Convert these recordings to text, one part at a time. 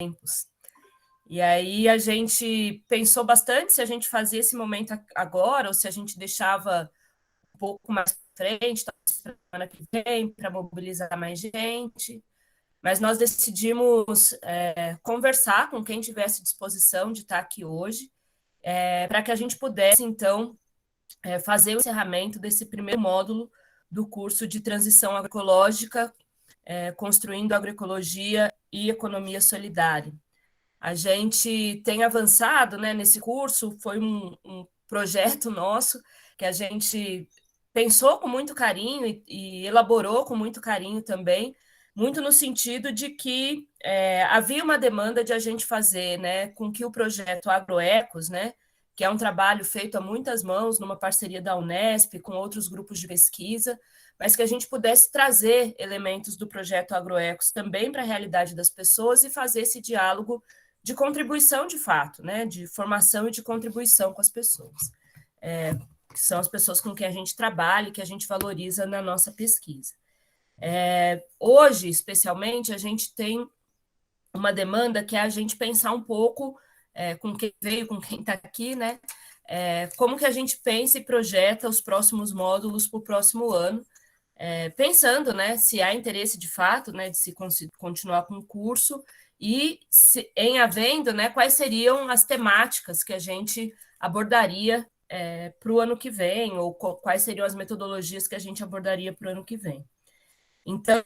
tempos. E aí a gente pensou bastante se a gente fazia esse momento agora ou se a gente deixava um pouco mais para frente, talvez para a semana que vem, para mobilizar mais gente. Mas nós decidimos conversar com quem tivesse disposição de estar aqui hoje, para que a gente pudesse, então, fazer o encerramento desse primeiro módulo do curso de transição agroecológica, construindo agroecologia e economia solidária. A gente tem avançado, né, nesse curso, foi um projeto nosso que a gente pensou com muito carinho e elaborou com muito carinho também, muito no sentido de que havia uma demanda de a gente fazer, né, com que o projeto Agroecos, né, que é um trabalho feito a muitas mãos, numa parceria da Unesp, com outros grupos de pesquisa, mas que a gente pudesse trazer elementos do projeto Agroecos também para a realidade das pessoas e fazer esse diálogo de contribuição de fato, né, de formação e de contribuição com as pessoas, que são as pessoas com quem a gente trabalha e que a gente valoriza na nossa pesquisa. Hoje, especialmente, a gente tem uma demanda que é a gente pensar um pouco com quem veio, com quem está aqui, né, como que a gente pensa e projeta os próximos módulos para o próximo ano, pensando, né, se há interesse de fato, né, de se continuar com o curso e, em havendo, né, quais seriam as temáticas que a gente abordaria para o ano que vem, ou quais seriam as metodologias que a gente abordaria para o ano que vem. Então,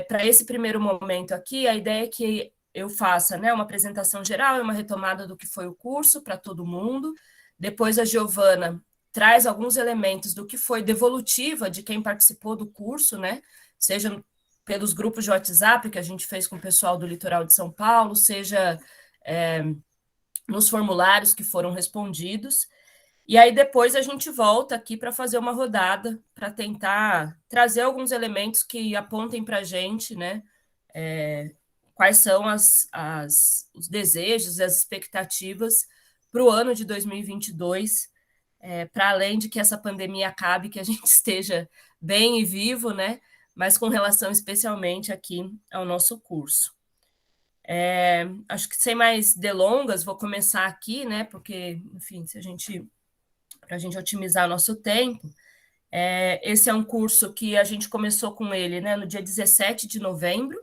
para esse primeiro momento aqui, a ideia é que eu faça, né, uma apresentação geral e uma retomada do que foi o curso para todo mundo. Depois a Giovana traz alguns elementos do que foi devolutiva de quem participou do curso, né, seja pelos grupos de WhatsApp que a gente fez com o pessoal do litoral de São Paulo, seja nos formulários que foram respondidos. E aí depois a gente volta aqui para fazer uma rodada, para tentar trazer alguns elementos que apontem para a gente, né, quais são os desejos e as expectativas para o ano de 2022, para além de que essa pandemia acabe, que a gente esteja bem e vivo, né, mas com relação especialmente aqui ao nosso curso. Acho que sem mais delongas, vou começar aqui, né, porque, enfim, para a gente otimizar nosso tempo. Esse é um curso que a gente começou com ele, né, no dia 17 de novembro.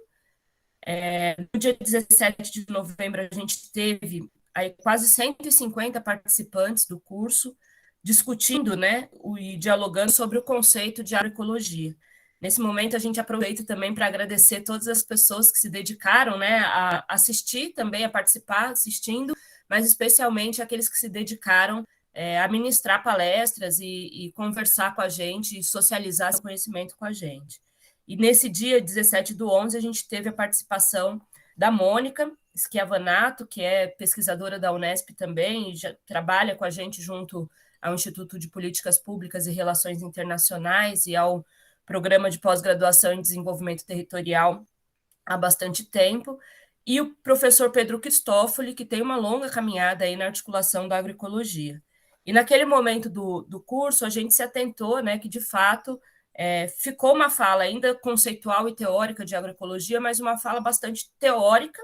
No dia 17 de novembro, a gente teve aí quase 150 participantes do curso discutindo, né, e dialogando sobre o conceito de agroecologia. Nesse momento, a gente aproveita também para agradecer todas as pessoas que se dedicaram, né, a assistir também, a participar assistindo, mas especialmente aqueles que se dedicaram a ministrar palestras e conversar com a gente, e socializar seu conhecimento com a gente. E nesse dia 17/11, a gente teve a participação da Mônica Schiavanato, que é pesquisadora da Unesp também, e já trabalha com a gente junto ao Instituto de Políticas Públicas e Relações Internacionais e ao Programa de Pós-Graduação em Desenvolvimento Territorial há bastante tempo, e o professor Pedro Cristófoli, que tem uma longa caminhada aí na articulação da agroecologia. E naquele momento do curso, a gente se atentou, né, que de fato ficou uma fala ainda conceitual e teórica de agroecologia, mas uma fala bastante teórica,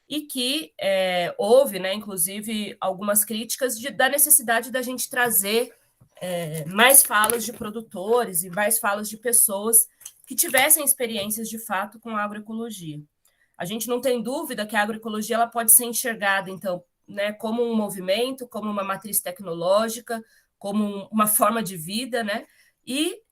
e que houve, né, inclusive, algumas críticas da necessidade da gente trazer mais falas de produtores e mais falas de pessoas que tivessem experiências de fato com a agroecologia. A gente não tem dúvida que a agroecologia ela pode ser enxergada, então, né, como um movimento, como uma matriz tecnológica, como uma forma de vida, né? E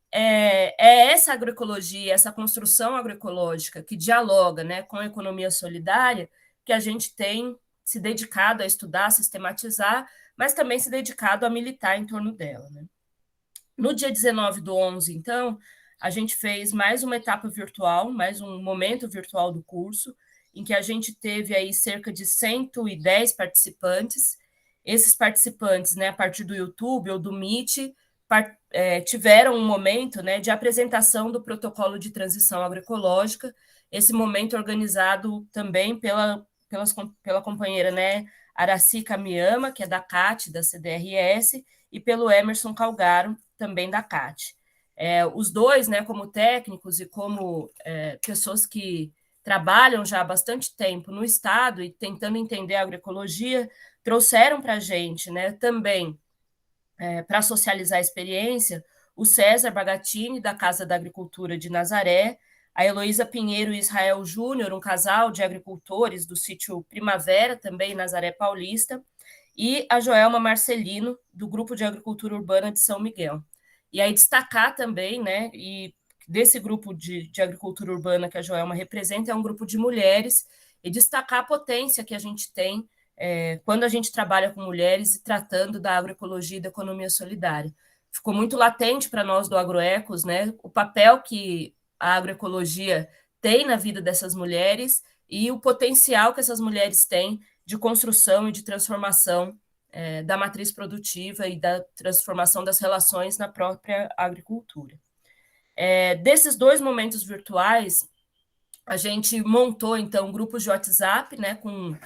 essa agroecologia, essa construção agroecológica que dialoga, né, com a economia solidária que a gente tem se dedicado a estudar, a sistematizar, mas também se dedicado a militar em torno dela, né? No dia 19/11, então, a gente fez mais uma etapa virtual, mais um momento virtual do curso, em que a gente teve aí cerca de 110 participantes. Esses participantes, né, a partir do YouTube ou do Meet, tiveram um momento, né, de apresentação do protocolo de transição agroecológica, esse momento organizado também pela companheira, né, Araci Kamiyama, que é da CAT, da CDRS, e pelo Emerson Calgaro, também da CAT. Os dois, né, como técnicos e como pessoas que trabalham já há bastante tempo no Estado e tentando entender a agroecologia, trouxeram para a gente, né, também, para socializar a experiência, o César Bagatini, da Casa da Agricultura de Nazaré, a Heloísa Pinheiro e Israel Júnior, um casal de agricultores do sítio Primavera, também em Nazaré Paulista, e a Joelma Marcelino, do Grupo de Agricultura Urbana de São Miguel. E aí destacar também, né, e desse grupo de agricultura urbana que a Joelma representa, é um grupo de mulheres, e destacar a potência que a gente tem quando a gente trabalha com mulheres e tratando da agroecologia e da economia solidária. Ficou muito latente para nós do Agroecos, né, o papel que a agroecologia tem na vida dessas mulheres e o potencial que essas mulheres têm de construção e de transformação da matriz produtiva e da transformação das relações na própria agricultura. Desses 2 momentos virtuais, a gente montou, então, grupos de WhatsApp, né, com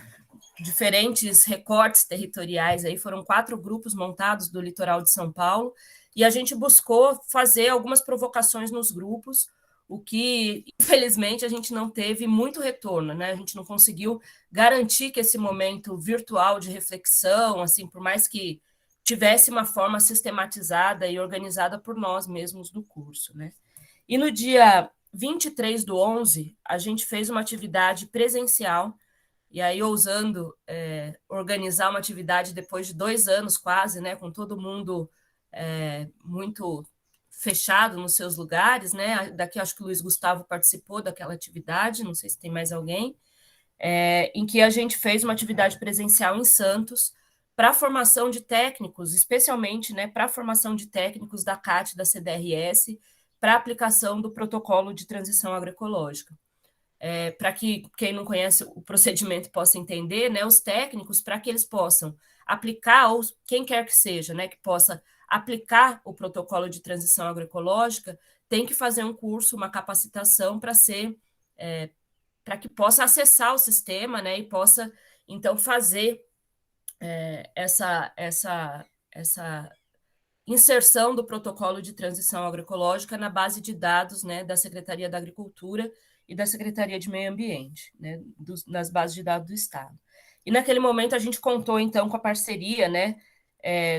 diferentes recortes territoriais, aí foram 4 grupos montados do litoral de São Paulo, e a gente buscou fazer algumas provocações nos grupos, o que, infelizmente, a gente não teve muito retorno, né? A gente não conseguiu garantir que esse momento virtual de reflexão, assim, por mais que tivesse uma forma sistematizada e organizada por nós mesmos do curso, né? E no dia 23/11, a gente fez uma atividade presencial, e aí ousando organizar uma atividade depois de 2 anos quase, né, com todo mundo muito fechado nos seus lugares, né? Daqui acho que o Luiz Gustavo participou daquela atividade, não sei se tem mais alguém, em que a gente fez uma atividade presencial em Santos para a formação de técnicos, especialmente, né, para a formação de técnicos da CAT, da CDRS, para a aplicação do protocolo de transição agroecológica. Para que quem não conhece o procedimento possa entender, né, os técnicos, para que eles possam aplicar, ou quem quer que seja, né, que possa aplicar o protocolo de transição agroecológica, tem que fazer um curso, uma capacitação para ser, para que possa acessar o sistema, né, e possa, então, fazer essa inserção do protocolo de transição agroecológica na base de dados, né, da Secretaria da Agricultura e da Secretaria de Meio Ambiente, né, nas bases de dados do Estado. E naquele momento a gente contou, então, com a parceria, né,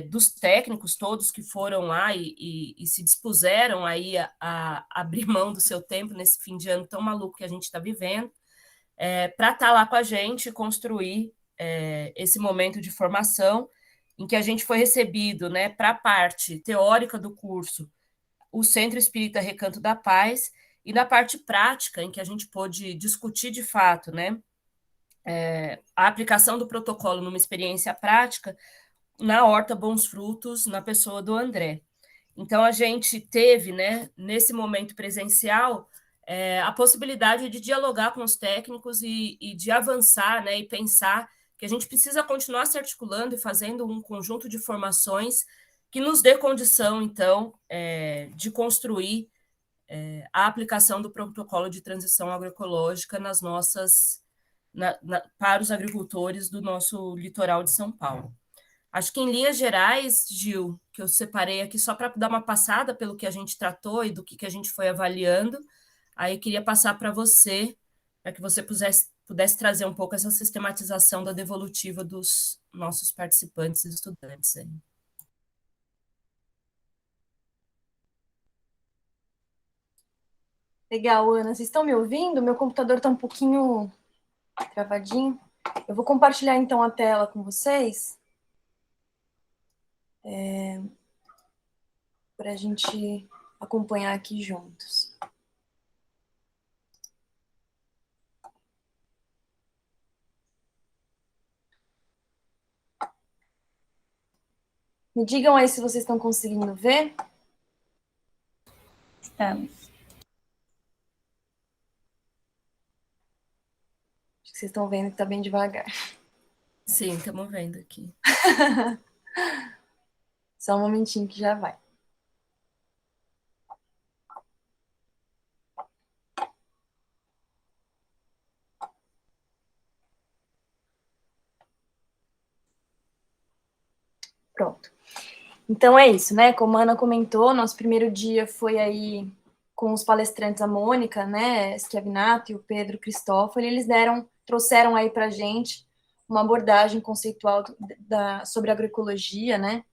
dos técnicos todos que foram lá e se dispuseram aí a abrir mão do seu tempo nesse fim de ano tão maluco que a gente está vivendo, para estar lá com a gente e construir esse momento de formação, em que a gente foi recebido, né, para a parte teórica do curso, o Centro Espírita Recanto da Paz, e na parte prática, em que a gente pôde discutir de fato, né, a aplicação do protocolo numa experiência prática, na Horta Bons Frutos, na pessoa do André. Então, a gente teve, né, nesse momento presencial, a possibilidade de dialogar com os técnicos e de avançar, né, e pensar que a gente precisa continuar se articulando e fazendo um conjunto de formações que nos dê condição, então, de construir a aplicação do protocolo de transição agroecológica nas nossas, para os agricultores do nosso litoral de São Paulo. Acho que em linhas gerais, Gil, que eu separei aqui só para dar uma passada pelo que a gente tratou e do que a gente foi avaliando, aí queria passar para você, para que você pudesse trazer um pouco essa sistematização da devolutiva dos nossos participantes e estudantes. Aí. Legal, Ana. Vocês estão me ouvindo? Meu computador está um pouquinho travadinho. Eu vou compartilhar então a tela com vocês. Para a gente acompanhar aqui juntos. Me digam aí se vocês estão conseguindo ver. Estamos. Acho que vocês estão vendo que está bem devagar. Sim, estamos vendo aqui. Só um momentinho que já vai. Pronto. Então é isso, né? Como a Ana comentou, nosso primeiro dia foi aí com os palestrantes, a Mônica, né, Schiavinato e o Pedro Cristófoli, eles trouxeram aí para a gente uma abordagem conceitual sobre agroecologia, né,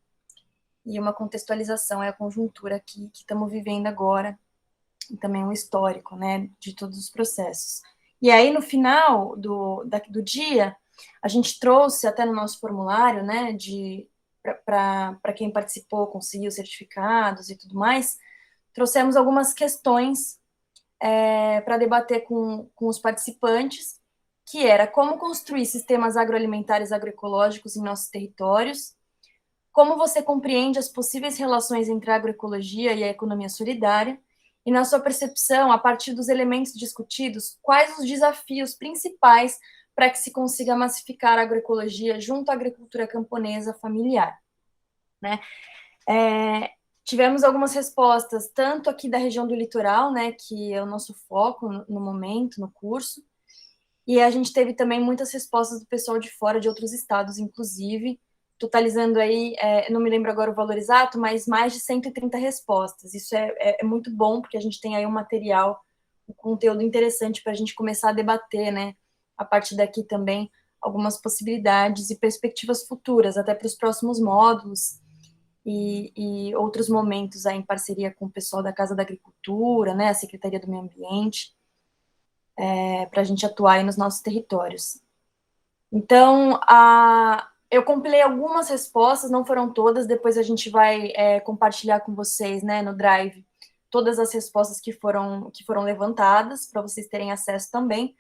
e uma contextualização, a conjuntura aqui que estamos vivendo agora, e também um histórico, né, de todos os processos. E aí, no final do dia, a gente trouxe até no nosso formulário, né, para quem participou, conseguiu certificados e tudo mais, trouxemos algumas questões para debater com os participantes, que era como construir sistemas agroalimentares agroecológicos em nossos territórios, como você compreende as possíveis relações entre a agroecologia e a economia solidária, e, na sua percepção, a partir dos elementos discutidos, quais os desafios principais para que se consiga massificar a agroecologia junto à agricultura camponesa familiar, né? Tivemos algumas respostas, tanto aqui da região do litoral, né, que é o nosso foco no momento, no curso, e a gente teve também muitas respostas do pessoal de fora, de outros estados, inclusive, totalizando aí, não me lembro agora o valor exato, mas mais de 130 respostas. Isso é muito bom, porque a gente tem aí um material, um conteúdo interessante para a gente começar a debater, né, a partir daqui também, algumas possibilidades e perspectivas futuras, até para os próximos módulos, e outros momentos aí em parceria com o pessoal da Casa da Agricultura, né, a Secretaria do Meio Ambiente, para a gente atuar aí nos nossos territórios. Então, eu compilei algumas respostas, não foram todas, depois a gente vai compartilhar com vocês, né, no Drive, todas as respostas que foram levantadas, para vocês terem acesso também.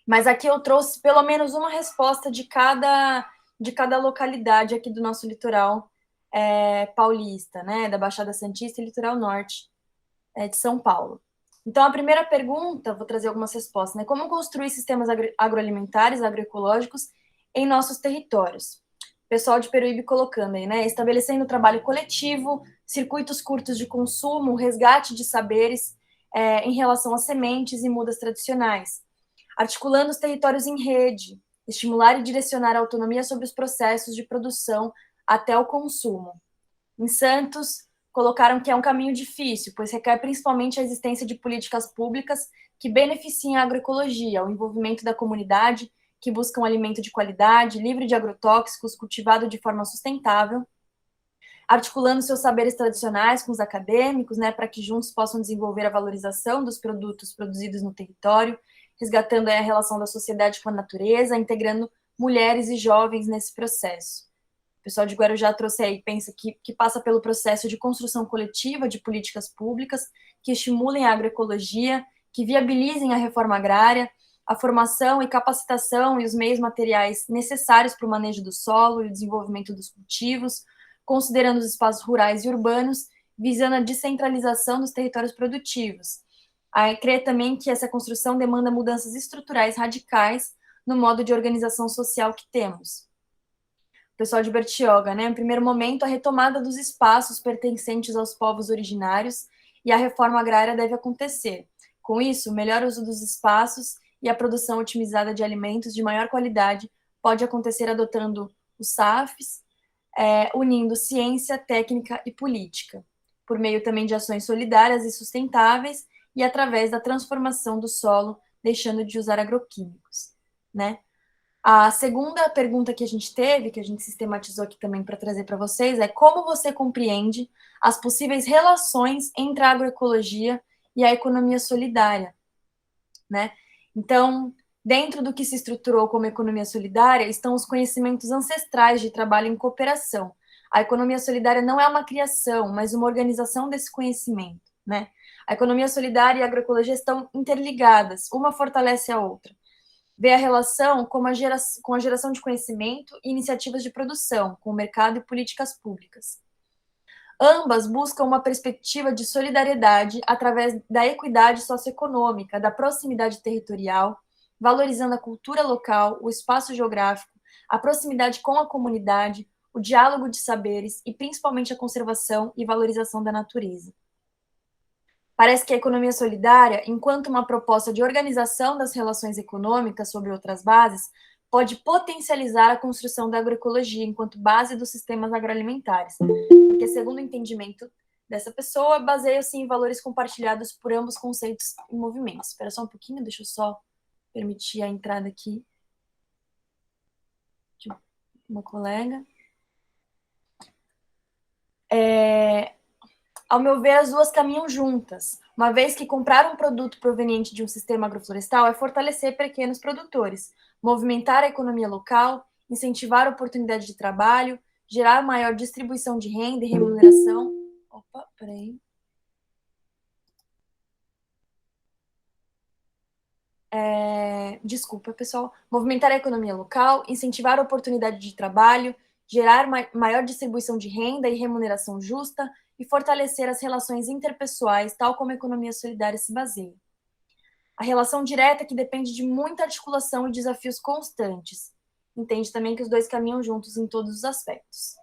Mas aqui eu trouxe pelo menos uma resposta de cada localidade aqui do nosso litoral paulista, né, da Baixada Santista e Litoral Norte de São Paulo. Então, a primeira pergunta, vou trazer algumas respostas, né? Como construir sistemas agroalimentares, agroecológicos em nossos territórios? O pessoal de Peruíbe colocando aí, né? Estabelecendo trabalho coletivo, circuitos curtos de consumo, resgate de saberes em relação a sementes e mudas tradicionais. Articulando os territórios em rede, estimular e direcionar a autonomia sobre os processos de produção até o consumo. Em Santos, colocaram que é um caminho difícil, pois requer principalmente a existência de políticas públicas que beneficiem a agroecologia, o envolvimento da comunidade, que busca um alimento de qualidade, livre de agrotóxicos, cultivado de forma sustentável, articulando seus saberes tradicionais com os acadêmicos, né, para que juntos possam desenvolver a valorização dos produtos produzidos no território, resgatando a relação da sociedade com a natureza, integrando mulheres e jovens nesse processo. O pessoal de Guarujá trouxe aí, pensa que passa pelo processo de construção coletiva de políticas públicas que estimulem a agroecologia, que viabilizem a reforma agrária, a formação e capacitação e os meios materiais necessários para o manejo do solo e o desenvolvimento dos cultivos, considerando os espaços rurais e urbanos, visando a descentralização dos territórios produtivos. Aí, creio também que essa construção demanda mudanças estruturais radicais no modo de organização social que temos. Pessoal de Bertioga, né? Em primeiro momento, a retomada dos espaços pertencentes aos povos originários e a reforma agrária deve acontecer. Com isso, o melhor uso dos espaços e a produção otimizada de alimentos de maior qualidade pode acontecer adotando os SAFs, unindo ciência, técnica e política, por meio também de ações solidárias e sustentáveis e através da transformação do solo, deixando de usar agroquímicos, né? A segunda pergunta que a gente teve, que a gente sistematizou aqui também para trazer para vocês, é como você compreende as possíveis relações entre a agroecologia e a economia solidária, né? Então, dentro do que se estruturou como economia solidária, estão os conhecimentos ancestrais de trabalho em cooperação. A economia solidária não é uma criação, mas uma organização desse conhecimento, né? A economia solidária e a agroecologia estão interligadas, uma fortalece a outra. Vê a relação com a geração de conhecimento e iniciativas de produção, com o mercado e políticas públicas. Ambas buscam uma perspectiva de solidariedade através da equidade socioeconômica, da proximidade territorial, valorizando a cultura local, o espaço geográfico, a proximidade com a comunidade, o diálogo de saberes e principalmente a conservação e valorização da natureza. Parece que a economia solidária, enquanto uma proposta de organização das relações econômicas sobre outras bases, pode potencializar a construção da agroecologia enquanto base dos sistemas agroalimentares. Porque, segundo o entendimento dessa pessoa, baseia-se em valores compartilhados por ambos conceitos e movimentos. Espera só um pouquinho, deixa eu só permitir a entrada aqui de uma colega. Ao meu ver, as duas caminham juntas, uma vez que comprar um produto proveniente de um sistema agroflorestal é fortalecer pequenos produtores, movimentar a economia local, incentivar a oportunidade de trabalho, gerar maior distribuição de renda e remuneração. Opa, peraí. Desculpa, pessoal. Movimentar a economia local, incentivar a oportunidade de trabalho, gerar maior distribuição de renda e remuneração justa e fortalecer as relações interpessoais, tal como a economia solidária se baseia. A relação direta que depende de muita articulação e desafios constantes. Entende também que os dois caminham juntos em todos os aspectos.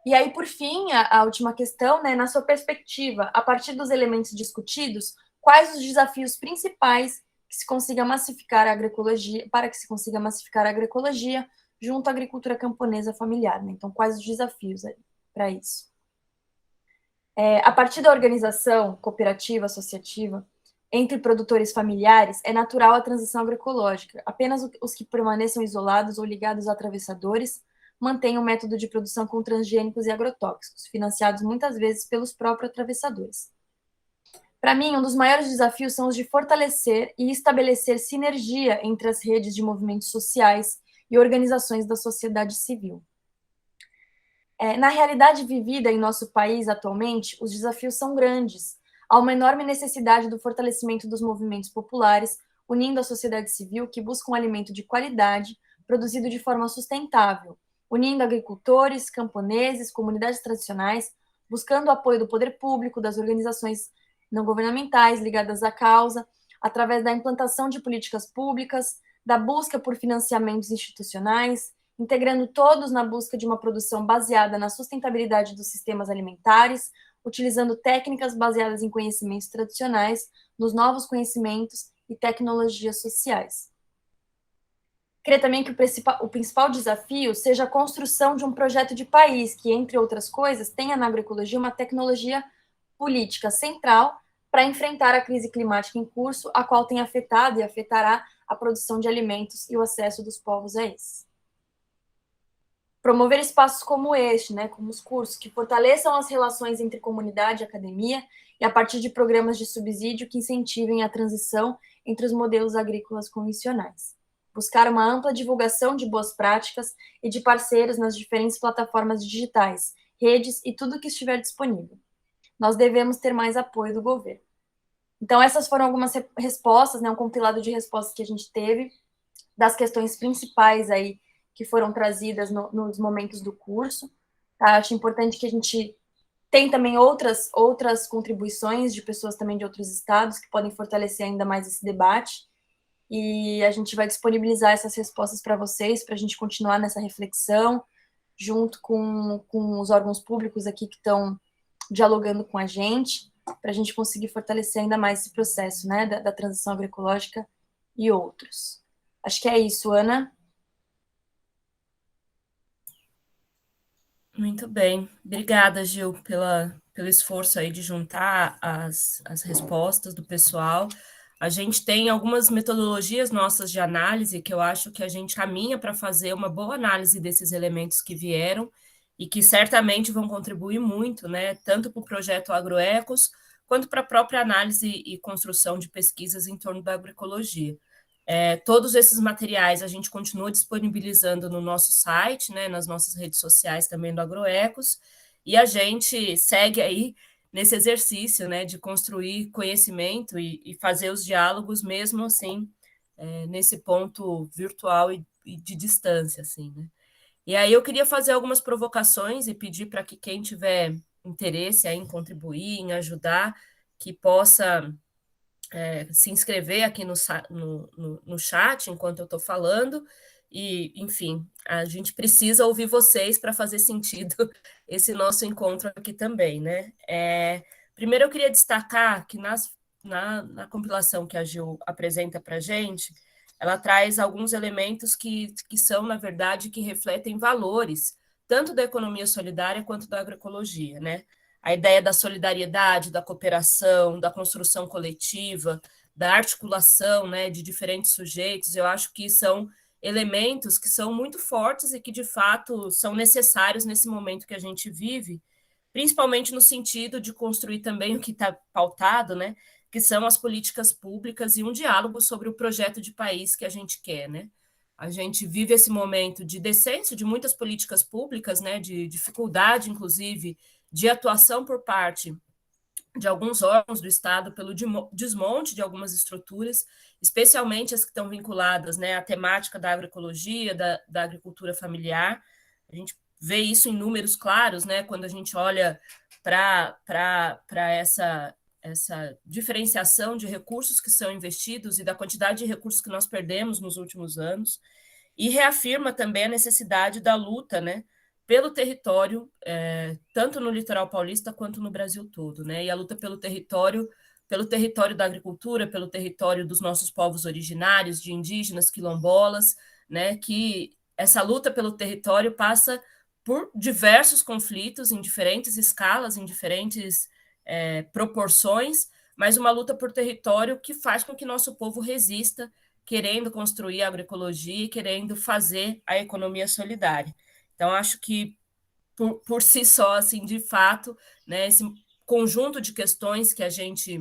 E aí, por fim, a última questão, né, na sua perspectiva, a partir dos elementos discutidos, quais os desafios principais que se consiga massificar a agroecologia, para que se consiga massificar a agroecologia junto à agricultura camponesa familiar, né? Então, quais os desafios para isso? A partir da organização cooperativa, associativa, entre produtores familiares, é natural a transição agroecológica. Apenas os que permaneçam isolados ou ligados a atravessadores mantêm o método de produção com transgênicos e agrotóxicos, financiados muitas vezes pelos próprios atravessadores. Para mim, um dos maiores desafios são os de fortalecer e estabelecer sinergia entre as redes de movimentos sociais e organizações da sociedade civil. Na realidade vivida em nosso país atualmente, os desafios são grandes. Há uma enorme necessidade do fortalecimento dos movimentos populares, unindo a sociedade civil que busca um alimento de qualidade, produzido de forma sustentável, unindo agricultores, camponeses, comunidades tradicionais, buscando o apoio do poder público, das organizações não governamentais ligadas à causa, através da implantação de políticas públicas, da busca por financiamentos institucionais, integrando todos na busca de uma produção baseada na sustentabilidade dos sistemas alimentares, utilizando técnicas baseadas em conhecimentos tradicionais, nos novos conhecimentos e tecnologias sociais. Creio também que o principal desafio seja a construção de um projeto de país que, entre outras coisas, tenha na agroecologia uma tecnologia política central para enfrentar a crise climática em curso, a qual tem afetado e afetará a produção de alimentos e o acesso dos povos a esses. Promover espaços como este, né, como os cursos, que fortaleçam as relações entre comunidade e academia, e a partir de programas de subsídio que incentivem a transição entre os modelos agrícolas convencionais. Buscar uma ampla divulgação de boas práticas e de parceiros nas diferentes plataformas digitais, redes e tudo que estiver disponível. Nós devemos ter mais apoio do governo. Então, essas foram algumas respostas, né, um compilado de respostas que a gente teve, das questões principais aí que foram trazidas nos momentos do curso. Tá? Acho importante que a gente tem também outras contribuições de pessoas também de outros estados que podem fortalecer ainda mais esse debate, e a gente vai disponibilizar essas respostas para vocês, para a gente continuar nessa reflexão, junto com os órgãos públicos aqui que estão dialogando com a gente, para a gente conseguir fortalecer ainda mais esse processo, né, da transição agroecológica e outros. Acho que é isso, Ana. Muito bem. Obrigada, Gil, pelo esforço aí de juntar as respostas do pessoal. A gente tem algumas metodologias nossas de análise que eu acho que a gente caminha para fazer uma boa análise desses elementos que vieram e que certamente vão contribuir muito, né, tanto para o projeto Agroecos, quanto para a própria análise e construção de pesquisas em torno da agroecologia. Todos esses materiais a gente continua disponibilizando no nosso site, né, nas nossas redes sociais também do Agroecos, e a gente segue aí nesse exercício, né, de construir conhecimento e fazer os diálogos mesmo assim, nesse ponto virtual e de distância, assim, né. E aí eu queria fazer algumas provocações e pedir para que quem tiver interesse aí em contribuir, em ajudar, que possa se inscrever aqui no chat enquanto eu estou falando, e, enfim, a gente precisa ouvir vocês para fazer sentido esse nosso encontro aqui também, né? Primeiro eu queria destacar que na compilação que a Gil apresenta para a gente, ela traz alguns elementos que são, na verdade, que refletem valores, tanto da economia solidária quanto da agroecologia, né? a ideia da solidariedade, da cooperação, da construção coletiva, da articulação, né, de diferentes sujeitos, eu acho que são elementos que são muito fortes e que, de fato, são necessários nesse momento que a gente vive, principalmente no sentido de construir também o que está pautado, né, que são as políticas públicas e um diálogo sobre o projeto de país que a gente quer, né? A gente vive esse momento de descenso de muitas políticas públicas, né, de dificuldade, inclusive, de atuação por parte de alguns órgãos do Estado pelo desmonte de algumas estruturas, especialmente as que estão vinculadas, né, à temática da agroecologia, da agricultura familiar. A gente vê isso em números claros, né, quando a gente olha para essa diferenciação de recursos que são investidos e da quantidade de recursos que nós perdemos nos últimos anos, e reafirma também a necessidade da luta, né, pelo território, tanto no litoral paulista quanto no Brasil todo, né? E a luta pelo território da agricultura, pelo território dos nossos povos originários, de indígenas, quilombolas, né? Que essa luta pelo território passa por diversos conflitos em diferentes escalas, em diferentes proporções, mas uma luta por território que faz com que nosso povo resista, querendo construir a agroecologia e querendo fazer a economia solidária. Então, acho que, por si só, assim, de fato, né, esse conjunto de questões que a gente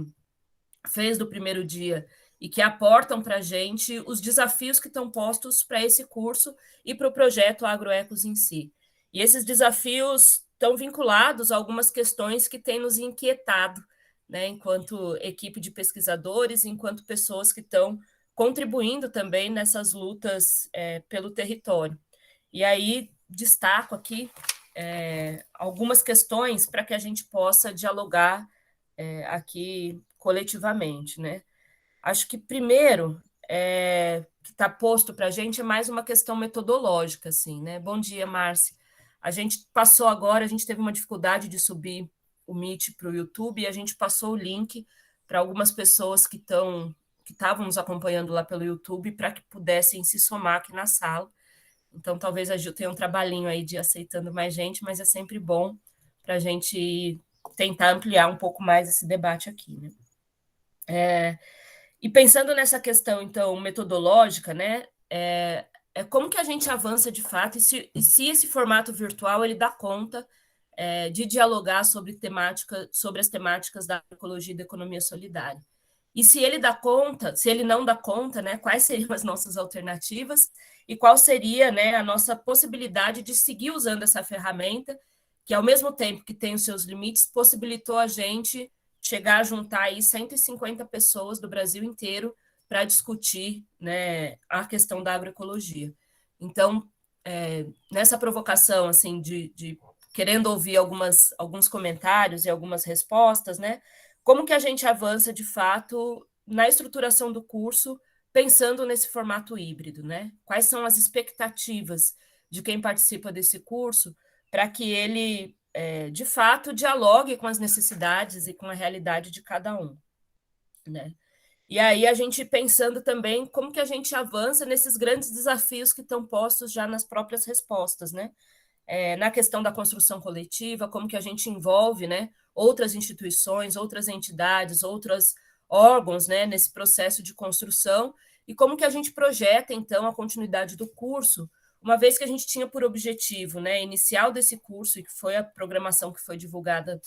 fez do primeiro dia e que aportam para a gente os desafios que estão postos para esse curso e para o projeto Agroecos em si. E esses desafios estão vinculados a algumas questões que têm nos inquietado, né, enquanto equipe de pesquisadores, enquanto pessoas que estão contribuindo também nessas lutas pelo território. E aí destaco aqui algumas questões para que a gente possa dialogar aqui coletivamente, né? Acho que primeiro que está posto para a gente é mais uma questão metodológica, assim, né? Bom dia, Márcia. A gente passou agora, a gente teve uma dificuldade de subir o Meet para o YouTube e a gente passou o link para algumas pessoas que estavam nos acompanhando lá pelo YouTube para que pudessem se somar aqui na sala. Então, talvez a Gil tenha um trabalhinho aí de aceitando mais gente, mas é sempre bom para a gente tentar ampliar um pouco mais esse debate aqui, né? E pensando nessa questão, então, metodológica, né? Como que a gente avança de fato e se esse formato virtual ele dá conta de dialogar sobre as temáticas da ecologia e da economia solidária. E se ele dá conta, se ele não dá conta, né, quais seriam as nossas alternativas e qual seria, né, a nossa possibilidade de seguir usando essa ferramenta, que ao mesmo tempo que tem os seus limites, possibilitou a gente chegar a juntar aí 150 pessoas do Brasil inteiro para discutir, né, a questão da agroecologia. Então, nessa provocação assim de querendo ouvir alguns comentários e algumas respostas, né? Como que a gente avança, de fato, na estruturação do curso, pensando nesse formato híbrido, né? Quais são as expectativas de quem participa desse curso para que ele, de fato, dialogue com as necessidades e com a realidade de cada um, né? E aí a gente pensando também como que a gente avança nesses grandes desafios que estão postos já nas próprias respostas, né? Na questão da construção coletiva, como que a gente envolve, né, outras instituições, outras entidades, outros órgãos, né, nesse processo de construção, e como que a gente projeta, então, a continuidade do curso, uma vez que a gente tinha por objetivo, né, inicial desse curso, e que foi a programação que foi divulgada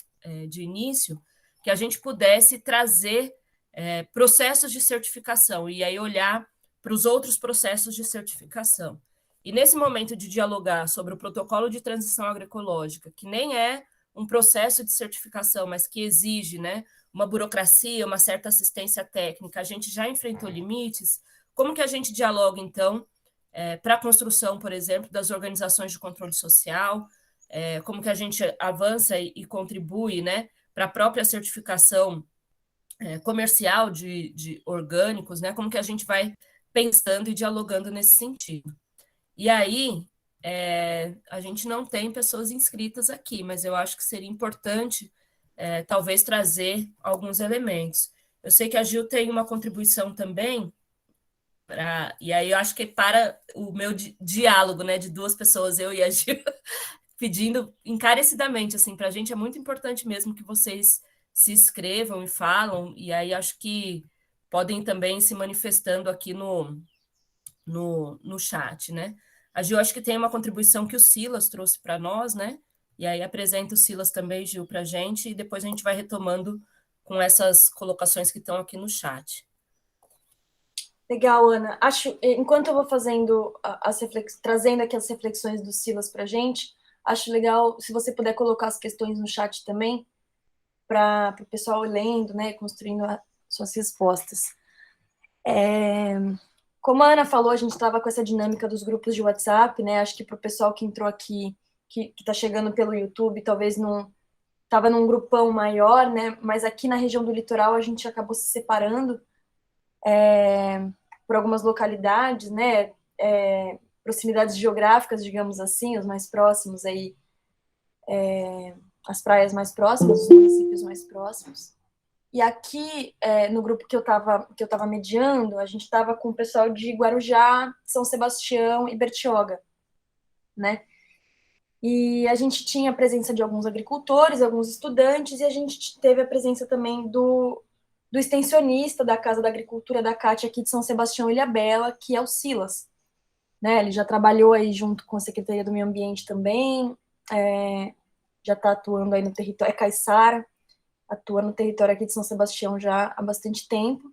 de início, que a gente pudesse trazer processos de certificação, e aí olhar para os outros processos de certificação. E nesse momento de dialogar sobre o protocolo de transição agroecológica, que nem é um processo de certificação, mas que exige, né, uma burocracia, uma certa assistência técnica, a gente já enfrentou limites, como que a gente dialoga, então, para a construção, por exemplo, das organizações de controle social, como que a gente avança e contribui, né, para a própria certificação comercial de orgânicos, né, como que a gente vai pensando e dialogando nesse sentido. E aí, a gente não tem pessoas inscritas aqui, mas eu acho que seria importante, talvez, trazer alguns elementos. Eu sei que a Gil tem uma contribuição também, e aí eu acho que para o meu diálogo, né, de duas pessoas, eu e a Gil, pedindo encarecidamente, assim, para a gente é muito importante mesmo que vocês se inscrevam e falam, e aí acho que podem também se manifestando aqui no chat, né? A Gil, acho que tem uma contribuição que o Silas trouxe para nós, né? E aí apresenta o Silas também, Gil, para a gente, e depois a gente vai retomando com essas colocações que estão aqui no chat. Legal, Ana. Acho, enquanto eu vou fazendo trazendo aqui as reflexões do Silas para a gente, acho legal se você puder colocar as questões no chat também, para o pessoal lendo, né, construindo suas respostas. Como a Ana falou, a gente estava com essa dinâmica dos grupos de WhatsApp, né? Acho que para o pessoal que entrou aqui, que está chegando pelo YouTube, talvez não estava num grupão maior, né? Mas aqui na região do litoral a gente acabou se separando por algumas localidades, né? Proximidades geográficas, digamos assim, os mais próximos aí, as praias mais próximas, os municípios mais próximos. E aqui, no grupo que eu estava mediando, a gente estava com o pessoal de Guarujá, São Sebastião e Bertioga, né? E a gente tinha a presença de alguns agricultores, alguns estudantes, e a gente teve a presença também do extensionista da Casa da Agricultura da CAT aqui de São Sebastião e Ilhabela, que é o Silas. Né? Ele já trabalhou aí junto com a Secretaria do Meio Ambiente também, já está atuando aí no território, é caiçara, atua no território aqui de São Sebastião já há bastante tempo.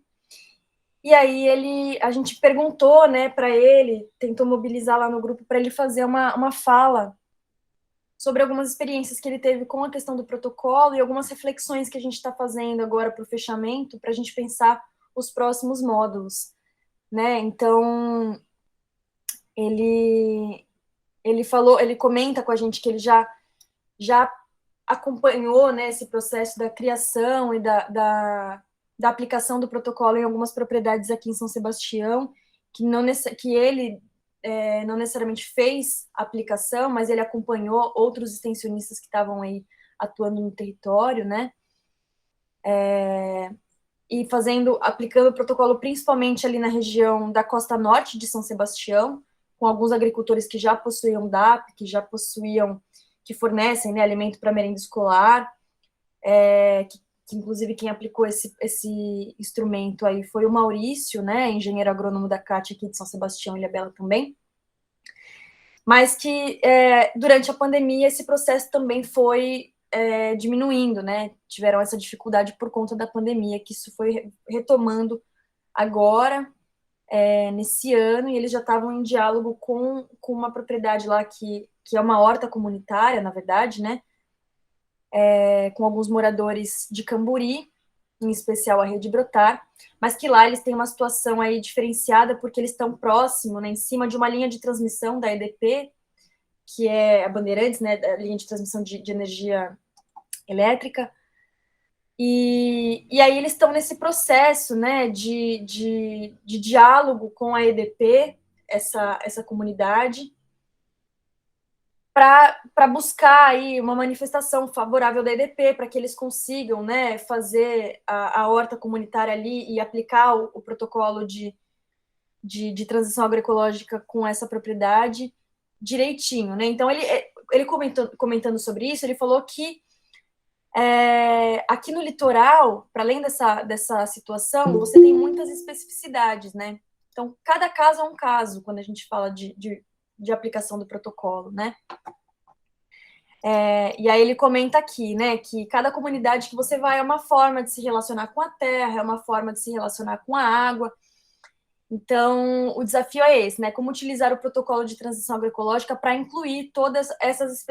E aí a gente perguntou, né, para ele, tentou mobilizar lá no grupo para ele fazer uma fala sobre algumas experiências que ele teve com a questão do protocolo e algumas reflexões que a gente está fazendo agora para o fechamento, para a gente pensar os próximos módulos, né? Então ele falou, ele comenta com a gente que ele já acompanhou, né, esse processo da criação e da aplicação do protocolo em algumas propriedades aqui em São Sebastião, que ele não necessariamente fez a aplicação, mas ele acompanhou outros extensionistas que estavam aí atuando no território, né? E aplicando o protocolo principalmente ali na região da costa norte de São Sebastião, com alguns agricultores que já possuíam DAP, que fornecem, né, alimento para merenda escolar, que inclusive quem aplicou esse instrumento aí foi o Maurício, né, engenheiro agrônomo da CAT aqui de São Sebastião e Ilhabela também, mas que durante a pandemia esse processo também foi diminuindo, né, tiveram essa dificuldade por conta da pandemia, que isso foi retomando agora, nesse ano, e eles já estavam em diálogo com uma propriedade lá que é uma horta comunitária, na verdade, né, com alguns moradores de Camburi, em especial a Rede Brotar, mas que lá eles têm uma situação aí diferenciada, porque eles estão próximo, né, em cima de uma linha de transmissão da EDP, que é a Bandeirantes, né, a linha de transmissão de energia elétrica, e aí eles estão nesse processo, né, de diálogo com a EDP, essa comunidade, para buscar aí uma manifestação favorável da EDP, para que eles consigam, né, fazer a horta comunitária ali e aplicar o protocolo de transição agroecológica com essa propriedade direitinho, né? Então, ele comentando sobre isso, ele falou que aqui no litoral, para além dessa situação, você tem muitas especificidades, né? Então, cada caso é um caso, quando a gente fala de aplicação do protocolo, né? E aí ele comenta aqui, né, que cada comunidade que você vai é uma forma de se relacionar com a terra, é uma forma de se relacionar com a água. Então, o desafio é esse, né, como utilizar o protocolo de transição agroecológica para incluir todas essas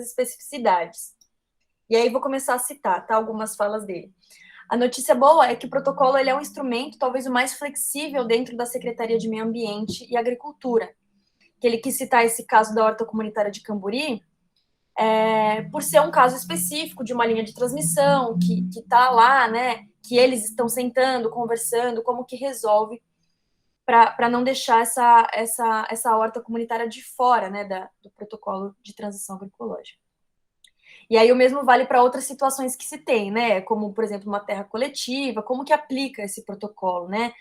especificidades. E aí vou começar a citar, tá, algumas falas dele. A notícia boa é que o protocolo ele é um instrumento talvez o mais flexível dentro da Secretaria de Meio Ambiente e Agricultura. Que ele quis citar esse caso da horta comunitária de Camburi, por ser um caso específico de uma linha de transmissão que está lá, né, que eles estão sentando, conversando, como que resolve para não deixar essa horta comunitária de fora, né, do protocolo de transição agroecológica. E aí o mesmo vale para outras situações que se tem, né, como, por exemplo, uma terra coletiva, como que aplica esse protocolo, né?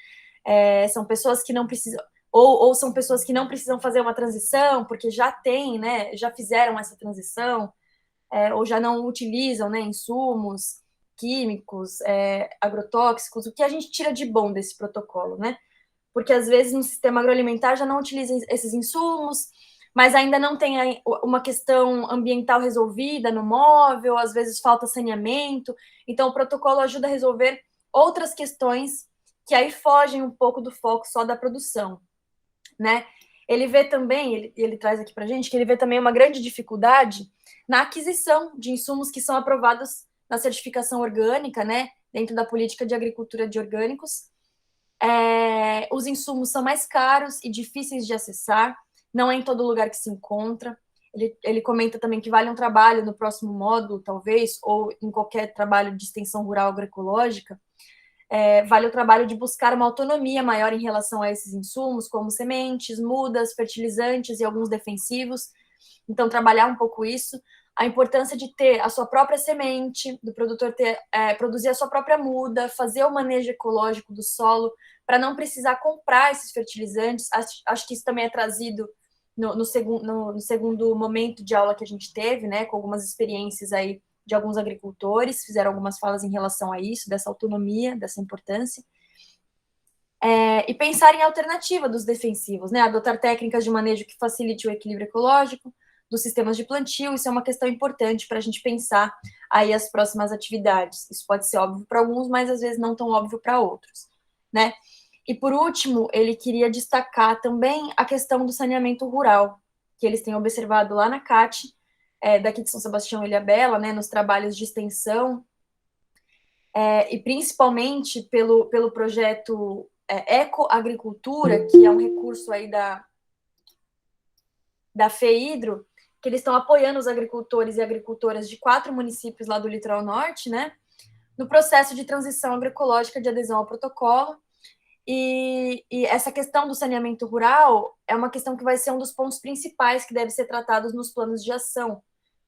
São pessoas que não precisam... ou são pessoas que não precisam fazer uma transição, porque já têm, né, já fizeram essa transição, ou já não utilizam, né, insumos químicos, agrotóxicos, o que a gente tira de bom desse protocolo, né? Porque às vezes no sistema agroalimentar já não utilizam esses insumos, mas ainda não tem uma questão ambiental resolvida no móvel, às vezes falta saneamento, então o protocolo ajuda a resolver outras questões que aí fogem um pouco do foco só da produção, né? Ele vê também, ele traz aqui para a gente, que ele vê também uma grande dificuldade na aquisição de insumos que são aprovados na certificação orgânica, né? Dentro da política de agricultura de orgânicos. Os insumos são mais caros e difíceis de acessar, não é em todo lugar que se encontra. Ele comenta também que vale um trabalho no próximo módulo, talvez, ou em qualquer trabalho de extensão rural agroecológica, vale o trabalho de buscar uma autonomia maior em relação a esses insumos, como sementes, mudas, fertilizantes e alguns defensivos. Então, trabalhar um pouco isso. A importância de ter a sua própria semente, do produtor produzir a sua própria muda, fazer o manejo ecológico do solo, para não precisar comprar esses fertilizantes. Acho que isso também é trazido no segundo momento de aula que a gente teve, né, com algumas experiências aí de alguns agricultores, fizeram algumas falas em relação a isso, dessa autonomia, dessa importância. E pensar em alternativa dos defensivos, né? Adotar técnicas de manejo que facilite o equilíbrio ecológico dos sistemas de plantio, isso é uma questão importante para a gente pensar aí as próximas atividades. Isso pode ser óbvio para alguns, mas às vezes não tão óbvio para outros, né? E por último, ele queria destacar também a questão do saneamento rural, que eles têm observado lá na CAT, daqui de São Sebastião e Ilhabela, né, nos trabalhos de extensão, e principalmente pelo projeto Ecoagricultura, que é um recurso aí da FEIDRO, que eles estão apoiando os agricultores e agricultoras de 4 municípios lá do litoral norte, né, no processo de transição agroecológica de adesão ao protocolo. E essa questão do saneamento rural é uma questão que vai ser um dos pontos principais que deve ser tratados nos planos de ação,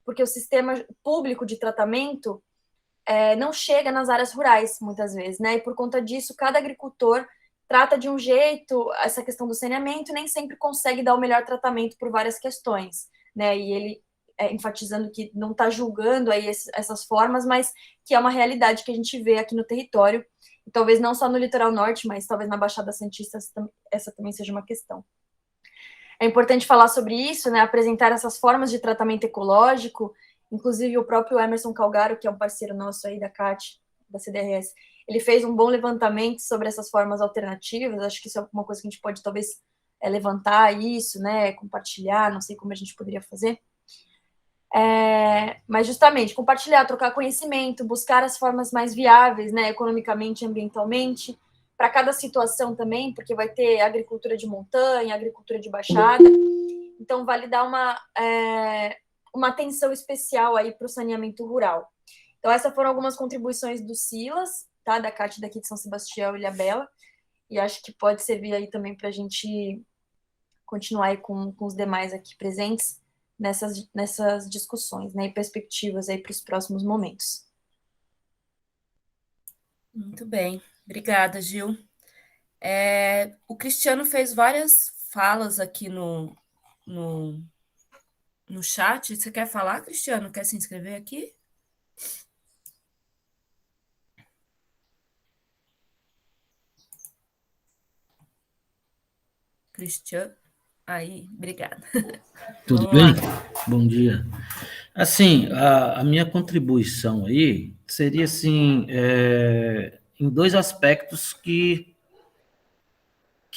porque o sistema público de tratamento não chega nas áreas rurais, muitas vezes, né? E por conta disso, cada agricultor trata de um jeito essa questão do saneamento e nem sempre consegue dar o melhor tratamento por várias questões, né? E ele enfatizando que não está julgando aí essas formas, mas que é uma realidade que a gente vê aqui no território, e talvez não só no litoral norte, mas talvez na Baixada Santista essa também seja uma questão. É importante falar sobre isso, né? Apresentar essas formas de tratamento ecológico, inclusive o próprio Emerson Calgaro, que é um parceiro nosso aí da CAT, da CDRS, ele fez um bom levantamento sobre essas formas alternativas. Acho que isso é uma coisa que a gente pode talvez levantar isso, né? Compartilhar, não sei como a gente poderia fazer. Mas justamente compartilhar, trocar conhecimento, buscar as formas mais viáveis, né, economicamente e ambientalmente, para cada situação também, porque vai ter agricultura de montanha, agricultura de baixada, então vale dar uma atenção especial aí para o saneamento rural. Então essas foram algumas contribuições do Silas, tá, da CAT daqui de São Sebastião e Ilhabela, e acho que pode servir aí também para a gente continuar aí com os demais aqui presentes, nessas discussões, né, e perspectivas aí para os próximos momentos. Muito bem, obrigada, Gil. O Cristiano fez várias falas aqui no chat. Você quer falar, Cristiano? Quer se inscrever aqui? Cristiano. Aí, obrigada. Tudo bem? Bom dia. Assim, a minha contribuição aí seria assim, em 2 aspectos que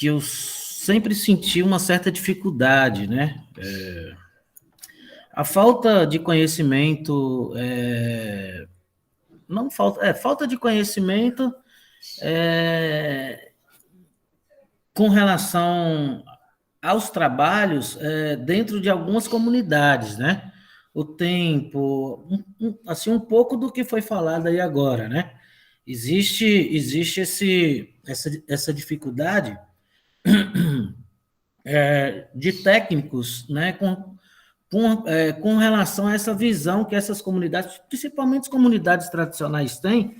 eu sempre senti uma certa dificuldade, né? A falta de conhecimento, não falta, falta de conhecimento com relação aos trabalhos dentro de algumas comunidades, né? O tempo, assim, um pouco do que foi falado aí agora, né? Existe essa dificuldade de técnicos, né, com relação a essa visão que essas comunidades, principalmente as comunidades tradicionais, têm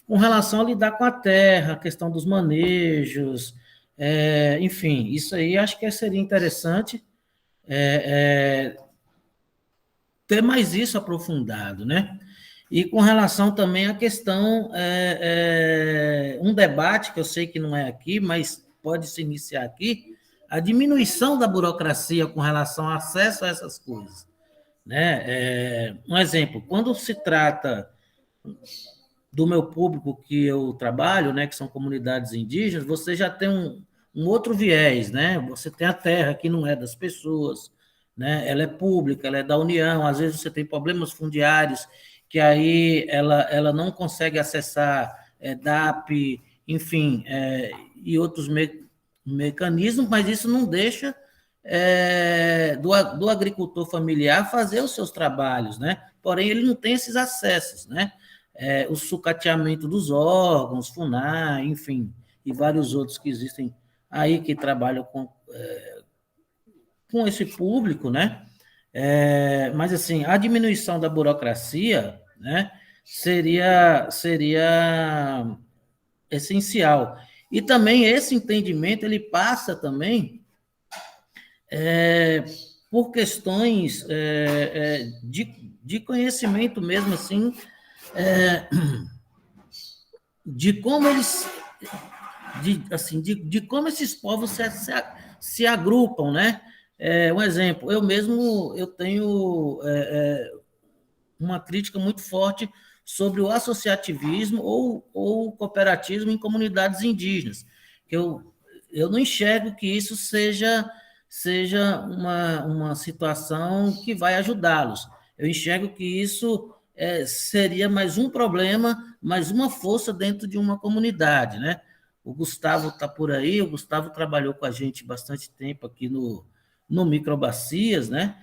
com relação a lidar com a terra, a questão dos manejos, Enfim, isso aí acho que seria interessante ter mais isso aprofundado, né? E com relação também à questão, um debate que eu sei que não é aqui, mas pode se iniciar aqui, a diminuição da burocracia com relação ao acesso a essas coisas, né? Um exemplo, quando se trata do meu público que eu trabalho, né, que são comunidades indígenas, você já tem um outro viés, né? Você tem a terra que não é das pessoas, né? Ela é pública, ela é da União, às vezes você tem problemas fundiários que aí ela não consegue acessar DAP, enfim, e outros mecanismos, mas isso não deixa do agricultor familiar fazer os seus trabalhos, né? Porém, ele não tem esses acessos, né? O sucateamento dos órgãos, FUNAR, enfim, e vários outros que existem aí que trabalham com esse público, né? Mas, assim, a diminuição da burocracia, né, seria essencial. E também esse entendimento, ele passa também por questões de conhecimento mesmo, assim, de como eles, de como esses povos se agrupam, né? Um exemplo, eu tenho uma crítica muito forte sobre o associativismo ou cooperativismo em comunidades indígenas. Eu não enxergo que isso seja uma situação que vai ajudá-los. Eu enxergo que isso seria mais um problema, mais uma força dentro de uma comunidade, né? O Gustavo está por aí, o Gustavo trabalhou com a gente bastante tempo aqui no Microbacias, né?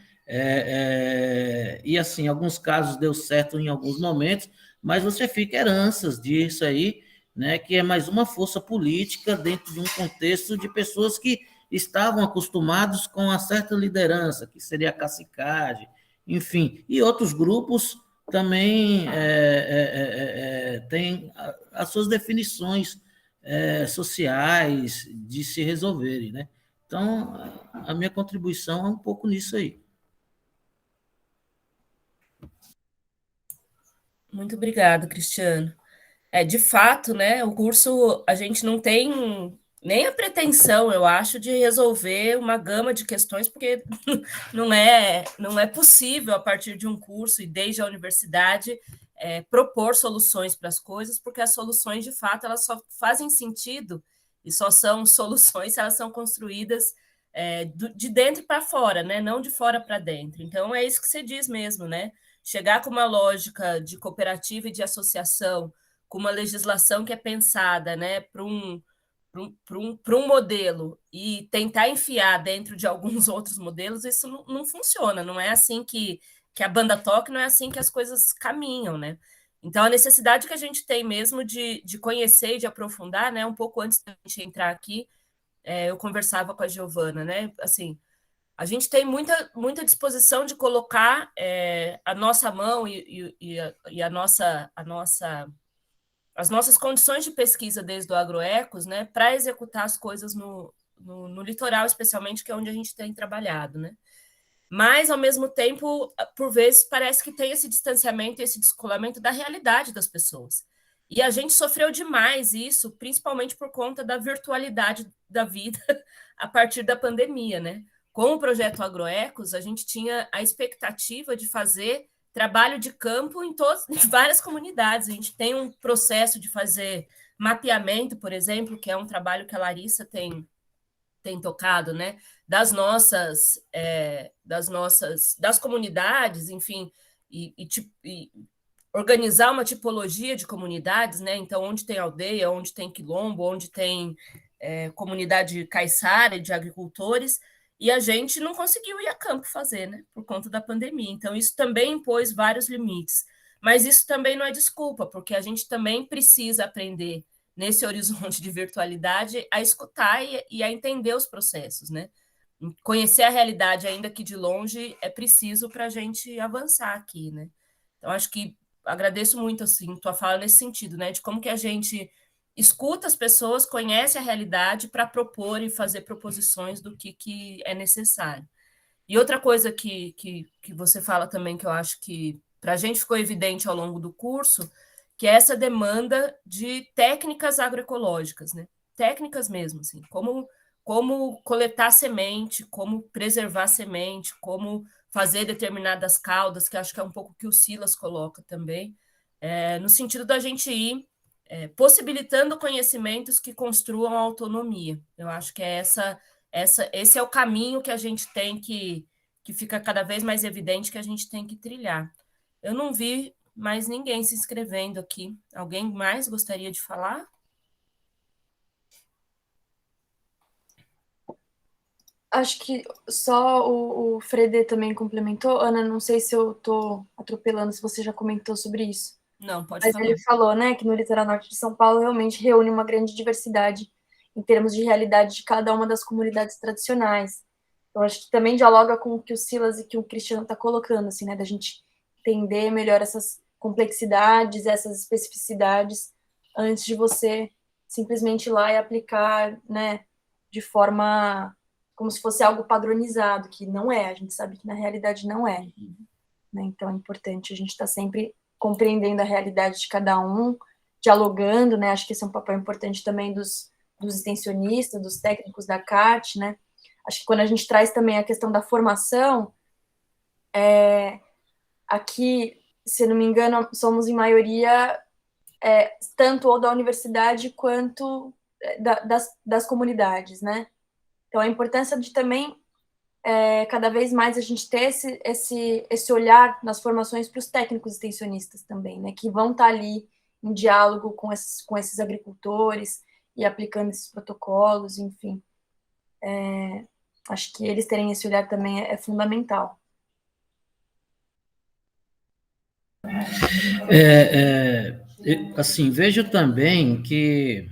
E assim, em alguns casos deu certo em alguns momentos, mas você fica heranças disso aí, né? Que é mais uma força política dentro de um contexto de pessoas que estavam acostumados com uma certa liderança, que seria a cacicagem, enfim, e outros grupos também têm as suas definições sociais de se resolverem, né? Então, a minha contribuição é um pouco nisso aí. Muito obrigada, Cristiano. De fato, né, o curso, a gente não tem nem a pretensão, eu acho, de resolver uma gama de questões, porque não é possível, a partir de um curso e desde a universidade, propor soluções para as coisas, porque as soluções, de fato, elas só fazem sentido e só são soluções se elas são construídas de dentro para fora, né, não de fora para dentro. Então, é isso que você diz mesmo, né? Chegar com uma lógica de cooperativa e de associação, com uma legislação que é pensada, né, para um modelo e tentar enfiar dentro de alguns outros modelos, isso não funciona. Não é assim que a banda toca, não é assim que as coisas caminham, né? Então, a necessidade que a gente tem mesmo de conhecer e de aprofundar, né? Um pouco antes da gente entrar aqui, eu conversava com a Giovana, né? Assim, a gente tem muita disposição de colocar a nossa mão e as nossas condições de pesquisa desde o Agroecos, né, para executar as coisas no litoral, especialmente, que é onde a gente tem trabalhado, né? Mas, ao mesmo tempo, por vezes, parece que tem esse distanciamento, esse descolamento da realidade das pessoas. E a gente sofreu demais isso, principalmente por conta da virtualidade da vida a partir da pandemia, né? Com o projeto Agroecos, a gente tinha a expectativa de fazer trabalho de campo em várias comunidades. A gente tem um processo de fazer mapeamento, por exemplo, que é um trabalho que a Larissa tem tocado, né? Das comunidades, enfim, e organizar uma tipologia de comunidades, né? Então, onde tem aldeia, onde tem quilombo, onde tem comunidade caiçara de agricultores, e a gente não conseguiu ir a campo fazer, né? Por conta da pandemia. Então, isso também impôs vários limites. Mas isso também não é desculpa, porque a gente também precisa aprender, nesse horizonte de virtualidade, a escutar e a entender os processos, né? Conhecer a realidade, ainda que de longe, é preciso para a gente avançar aqui, né? Então, acho que agradeço muito, assim, tua fala nesse sentido, né? De como que a gente escuta as pessoas, conhece a realidade para propor e fazer proposições do que é necessário. E outra coisa que você fala também, que eu acho que para a gente ficou evidente ao longo do curso, que é essa demanda de técnicas agroecológicas, né? Técnicas mesmo, assim, como coletar semente, como preservar semente, como fazer determinadas caudas, que acho que é um pouco que o Silas coloca também, no sentido da gente ir possibilitando conhecimentos que construam a autonomia. Eu acho que esse é o caminho que a gente tem que fica cada vez mais evidente que a gente tem que trilhar. Eu não vi mais ninguém se inscrevendo aqui. Alguém mais gostaria de falar? Acho que só o Fredê também complementou. Ana, não sei se eu estou atropelando, se você já comentou sobre isso. Não, pode Mas falar. ele falou, né, que no litoral norte de São Paulo realmente reúne uma grande diversidade em termos de realidade de cada uma das comunidades tradicionais. Eu acho que também dialoga com o que o Silas e que o Cristiano está colocando, assim, né, da gente entender melhor essas complexidades, essas especificidades, antes de você simplesmente ir lá e aplicar, né, de forma como se fosse algo padronizado, que não é, a gente sabe que na realidade não é. Né? Então é importante a gente estar sempre compreendendo a realidade de cada um, dialogando, né? Acho que esse é um papel importante também dos extensionistas, dos técnicos da CAT, né? Acho que quando a gente traz também a questão da formação, aqui, se não me engano, somos em maioria tanto ou da universidade quanto das comunidades, né? Então, a importância de também, cada vez mais, a gente ter esse olhar nas formações para os técnicos extensionistas também, né? Que vão estar ali em diálogo com esses agricultores e aplicando esses protocolos, enfim. Acho que eles terem esse olhar também é fundamental. Assim, vejo também que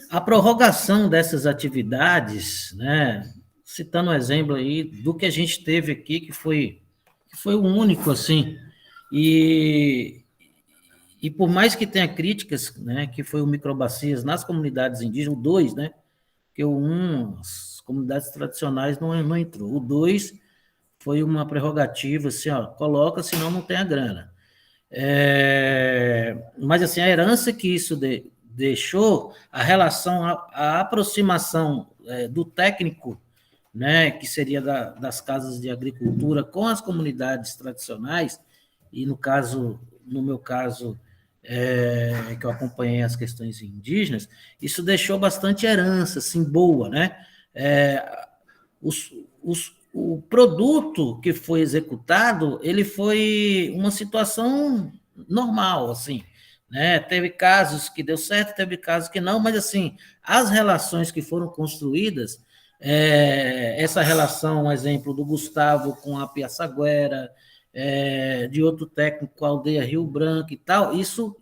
a prorrogação dessas atividades, né, citando um exemplo aí do que a gente teve aqui, que foi o único, assim, e por mais que tenha críticas, né, que foi o microbacias nas comunidades indígenas, o 2, né, porque o 1, as comunidades tradicionais não entrou, o 2 foi uma prerrogativa, assim, ó, coloca, senão não tem a grana. Mas, assim, a herança que isso deixou, a relação, a aproximação do técnico, né, que seria das casas de agricultura com as comunidades tradicionais, e no meu caso, que eu acompanhei as questões indígenas, isso deixou bastante herança, assim, boa, né? O produto que foi executado, ele foi uma situação normal, assim, né? Teve casos que deu certo, teve casos que não, mas, assim, as relações que foram construídas, essa relação, um exemplo do Gustavo com a Piaçaguera, de outro técnico com a Aldeia Rio Branco e tal, isso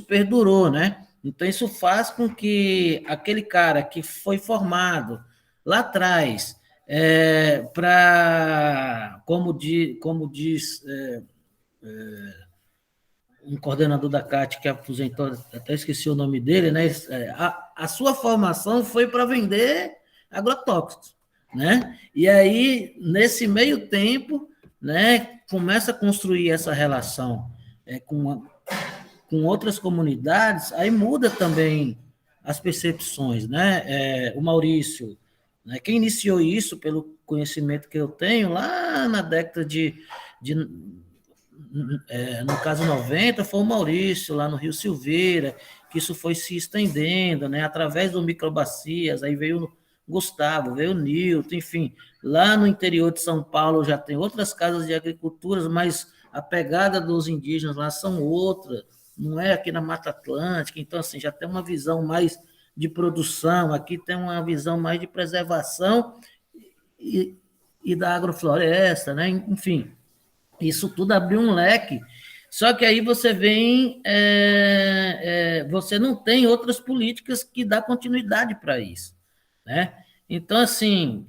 perdurou, né? Então, isso faz com que aquele cara que foi formado lá atrás, como diz um coordenador da CAT que aposentou, até esqueci o nome dele, né? A sua formação foi para vender agrotóxicos, né? E aí, nesse meio tempo, né, começa a construir essa relação com outras comunidades, aí muda também as percepções, né? O Maurício, né, quem iniciou isso, pelo conhecimento que eu tenho, lá na década de no caso 90, foi o Maurício, lá no Rio Silveira, que isso foi se estendendo, né, através do microbacias, aí veio o Gustavo, veio o Nilton, enfim, lá no interior de São Paulo já tem outras casas de agricultura, mas a pegada dos indígenas lá são outras, não é aqui na Mata Atlântica, então, assim, já tem uma visão mais de produção, aqui tem uma visão mais de preservação e da agrofloresta, né, enfim, isso tudo abriu um leque. Só que aí você vem, você não tem outras políticas que dá continuidade para isso, né? Então, assim,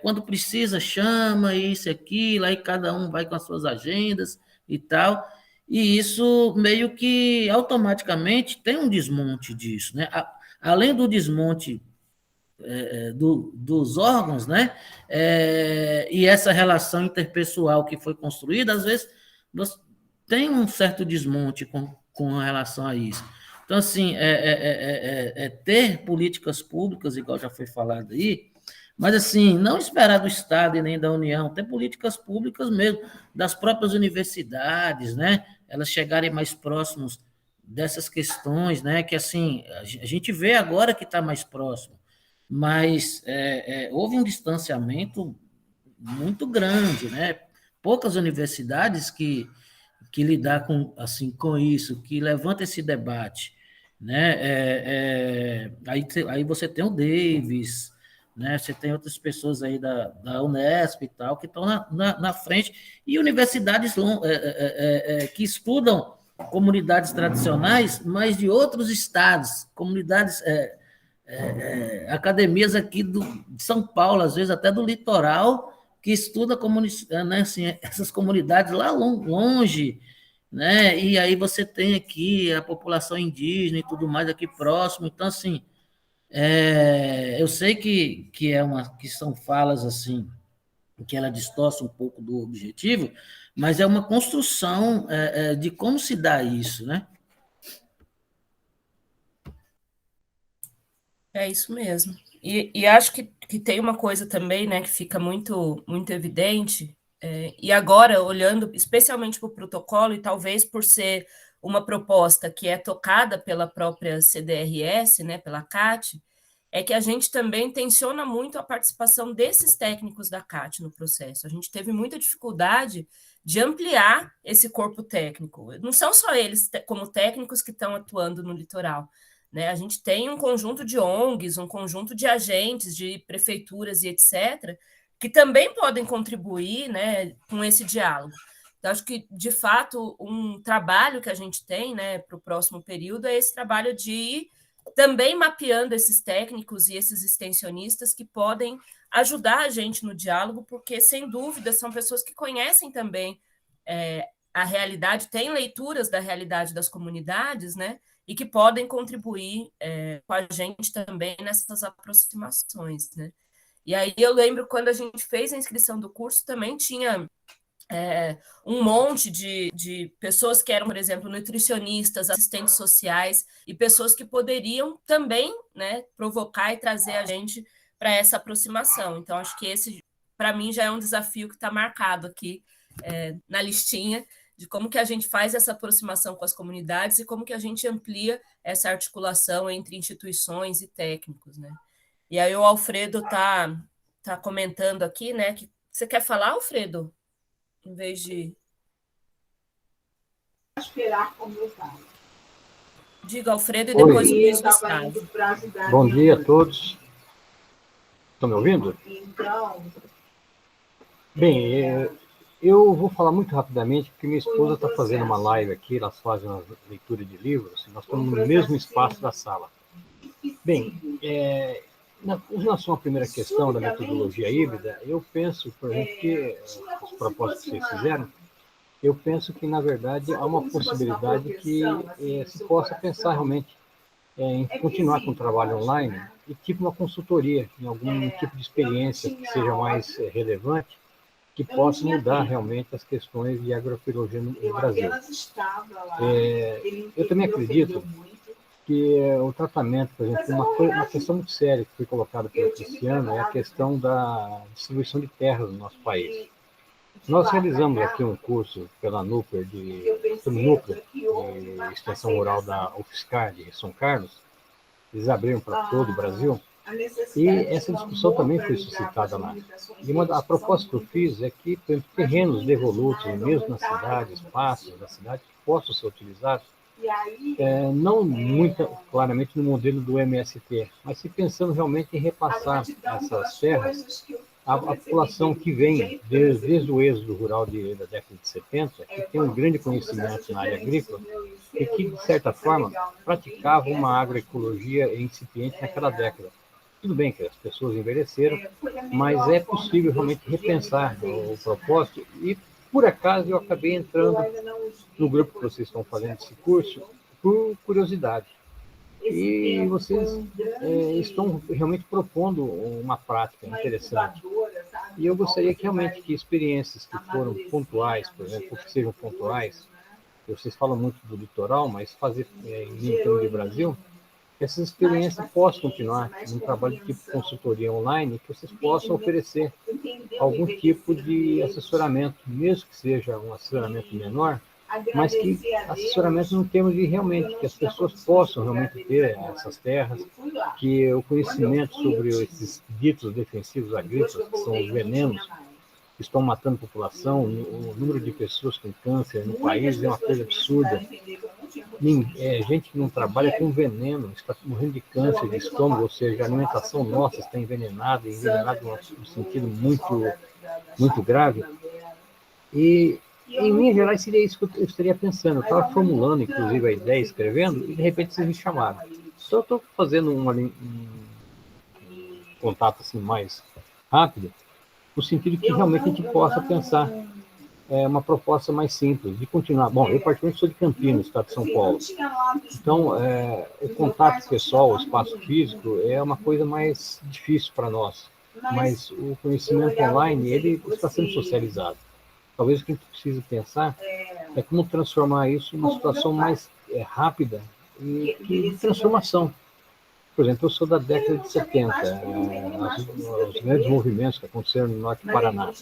quando precisa, chama isso, aquilo, aí cada um vai com as suas agendas e tal. e isso meio que automaticamente tem um desmonte disso, né? Além do desmonte dos órgãos, né? E essa relação interpessoal que foi construída, às vezes tem um certo desmonte com relação a isso. Então, assim, ter políticas públicas, igual já foi falado aí, mas, assim, não esperar do Estado e nem da União, ter políticas públicas mesmo, das próprias universidades, né? Elas chegarem mais próximos dessas questões, né? Que, assim, a gente vê agora que está mais próximo, mas houve um distanciamento muito grande, né? Poucas universidades que lidar com, assim, com isso, que levanta esse debate, né? Aí você tem o Davis, né? Você tem outras pessoas aí da Unesp e tal, que estão na frente, e universidades que estudam comunidades tradicionais, mas de outros estados, comunidades, academias aqui de São Paulo, às vezes até do litoral, que estuda né, assim, essas comunidades lá longe, né? E aí você tem aqui a população indígena e tudo mais aqui próximo. Então, assim, eu sei que são falas assim, que ela distorce um pouco do objetivo, mas é uma construção de como se dá isso, né? É isso mesmo. E acho que tem uma coisa também, né, que fica muito, muito evidente, e agora, olhando especialmente para o protocolo, e talvez por ser uma proposta que é tocada pela própria CDRS, né, pela CAT, é que a gente também tensiona muito a participação desses técnicos da CAT no processo. A gente teve muita dificuldade de ampliar esse corpo técnico. Não são só eles, como técnicos, que estão atuando no litoral, né? A gente tem um conjunto de ONGs, um conjunto de agentes, de prefeituras e etc., que também podem contribuir, né, com esse diálogo. Então, acho que, de fato, um trabalho que a gente tem, né, para o próximo período é esse trabalho de ir também mapeando esses técnicos e esses extensionistas que podem ajudar a gente no diálogo, porque, sem dúvida, são pessoas que conhecem também a realidade, têm leituras da realidade das comunidades, né? E que podem contribuir com a gente também nessas aproximações, né? E aí eu lembro quando a gente fez a inscrição do curso, também tinha um monte de pessoas que eram, por exemplo, nutricionistas, assistentes sociais e pessoas que poderiam também, né, provocar e trazer a gente para essa aproximação. Então, acho que esse, para mim, já é um desafio que está marcado aqui na listinha de como que a gente faz essa aproximação com as comunidades e como que a gente amplia essa articulação entre instituições e técnicos, né? E aí o Alfredo tá comentando aqui, né? Que você quer falar, Alfredo? Em vez de esperar comentar. Diga, Alfredo, e Oi. depois o Luiz Gustavo. Bom dia a todos. Estão me ouvindo? Então, bem, eu vou falar muito rapidamente, porque minha esposa está fazendo uma live aqui, elas fazem uma leitura de livros, e nós estamos no mesmo espaço da sala. Bem, em relação à primeira questão da metodologia híbrida, eu penso, por exemplo, que as propostas que vocês fizeram, eu penso que, na verdade, há uma possibilidade que se possa pensar realmente em continuar com o trabalho online e tipo uma consultoria, em algum tipo de experiência que seja mais relevante, que possa mudar realmente as questões de agroecologia no Brasil. Eu também acredito que o tratamento, por exemplo, uma questão muito séria que foi colocada pelo Cristiano é a questão da distribuição de terras no nosso país. Nós realizamos aqui um curso pela Núcleo de Extensão Rural da UFSCar de São Carlos, eles abriram para todo o Brasil, e essa discussão também foi suscitada lá. E a proposta que eu fiz é que, por exemplo, terrenos devolutos, mesmo nas cidades, espaços da cidade, que possam ser utilizados, não muito claramente no modelo do MST, mas se pensando realmente em repassar essas terras à população que vem desde o êxodo rural da década de 70, que tem um grande conhecimento na área agrícola e que, de certa forma, praticava uma agroecologia incipiente naquela década. Tudo bem que as pessoas envelheceram, mas é possível realmente repensar o propósito e por acaso eu acabei entrando no grupo que vocês estão fazendo esse curso por curiosidade. E vocês estão realmente propondo uma prática interessante. E eu gostaria que realmente que experiências que foram pontuais, por exemplo, que sejam pontuais, vocês falam muito do litoral, mas fazer em torno do Brasil, que essas experiências possam continuar num trabalho de tipo consultoria online, que vocês possam oferecer algum tipo de assessoramento, mesmo que seja um assessoramento menor, mas que assessoramento no termos de realmente que as pessoas possam realmente ter essas terras, que o conhecimento sobre esses ditos defensivos agrícolas, que são os venenos que estão matando a população, o número de pessoas com câncer no país é uma coisa absurda. Gente que não trabalha com veneno, está morrendo de câncer de estômago, ou seja, a alimentação nossa está envenenada, no sentido muito grave. E, em linhas gerais, seria isso que eu estaria pensando. Eu estava formulando, inclusive, a ideia, escrevendo, e de repente vocês me chamaram. Então, eu estou fazendo um contato assim, mais rápido, no sentido que realmente a gente possa pensar uma proposta mais simples, de continuar. Bom, eu particularmente sou de Campinas, estado de São Paulo. Então, o contato pessoal, o espaço físico, é uma coisa mais difícil para nós. Mas o conhecimento online, ele está sendo socializado. Talvez o que a gente precisa pensar é como transformar isso em uma situação mais rápida e de transformação. Por exemplo, eu sou da década de 70, os grandes movimentos que aconteceram no norte do Paraná,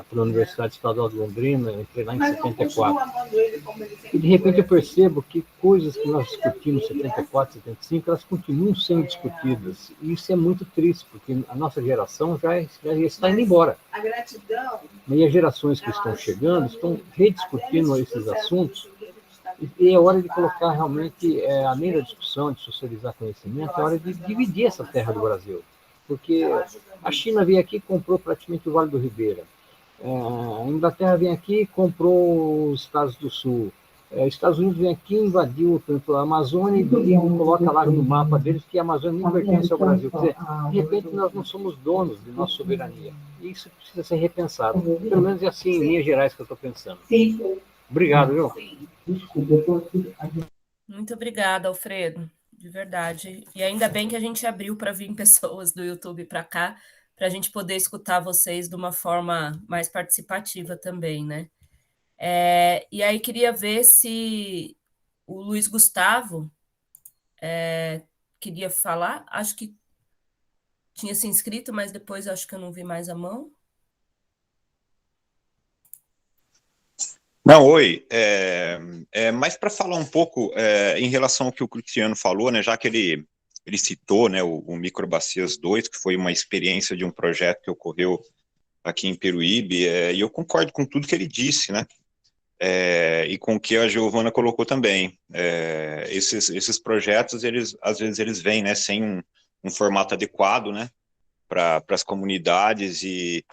pela Universidade Estadual de Londrina, eu entrei lá em 74. E, de repente, eu percebo que coisas que nós discutimos em 74, 75, elas continuam sendo discutidas. E isso é muito triste, porque a nossa geração já está indo embora. E as gerações que estão chegando estão rediscutindo esses assuntos. E é hora de colocar realmente, além da discussão, de socializar conhecimento, é hora de dividir essa terra do Brasil. Porque a China veio aqui e comprou praticamente o Vale do Ribeira. A Inglaterra vem aqui e comprou os Estados do Sul. Os Estados Unidos vem aqui e invadiu tanto a Amazônia e coloca lá no mapa deles que a Amazônia nem pertence ao Brasil. Quer dizer, de repente nós não somos donos de nossa soberania. E isso precisa ser repensado. Pelo menos é assim, em linhas gerais, que eu estou pensando. Obrigado, viu? Muito obrigada, Alfredo, de verdade. E ainda bem que a gente abriu para vir pessoas do YouTube para cá, para a gente poder escutar vocês de uma forma mais participativa também, né? E aí queria ver se o Luiz Gustavo queria falar. Acho que tinha se inscrito, mas depois acho que eu não vi mais a mão. Não, oi. Mais para falar um pouco em relação ao que o Cristiano falou, né, já que ele citou, né, o Microbacias 2, que foi uma experiência de um projeto que ocorreu aqui em Peruíbe, e eu concordo com tudo que ele disse, né, e com o que a Giovana colocou também. Esses projetos, às vezes eles vêm, né, sem um formato adequado, né, para as comunidades e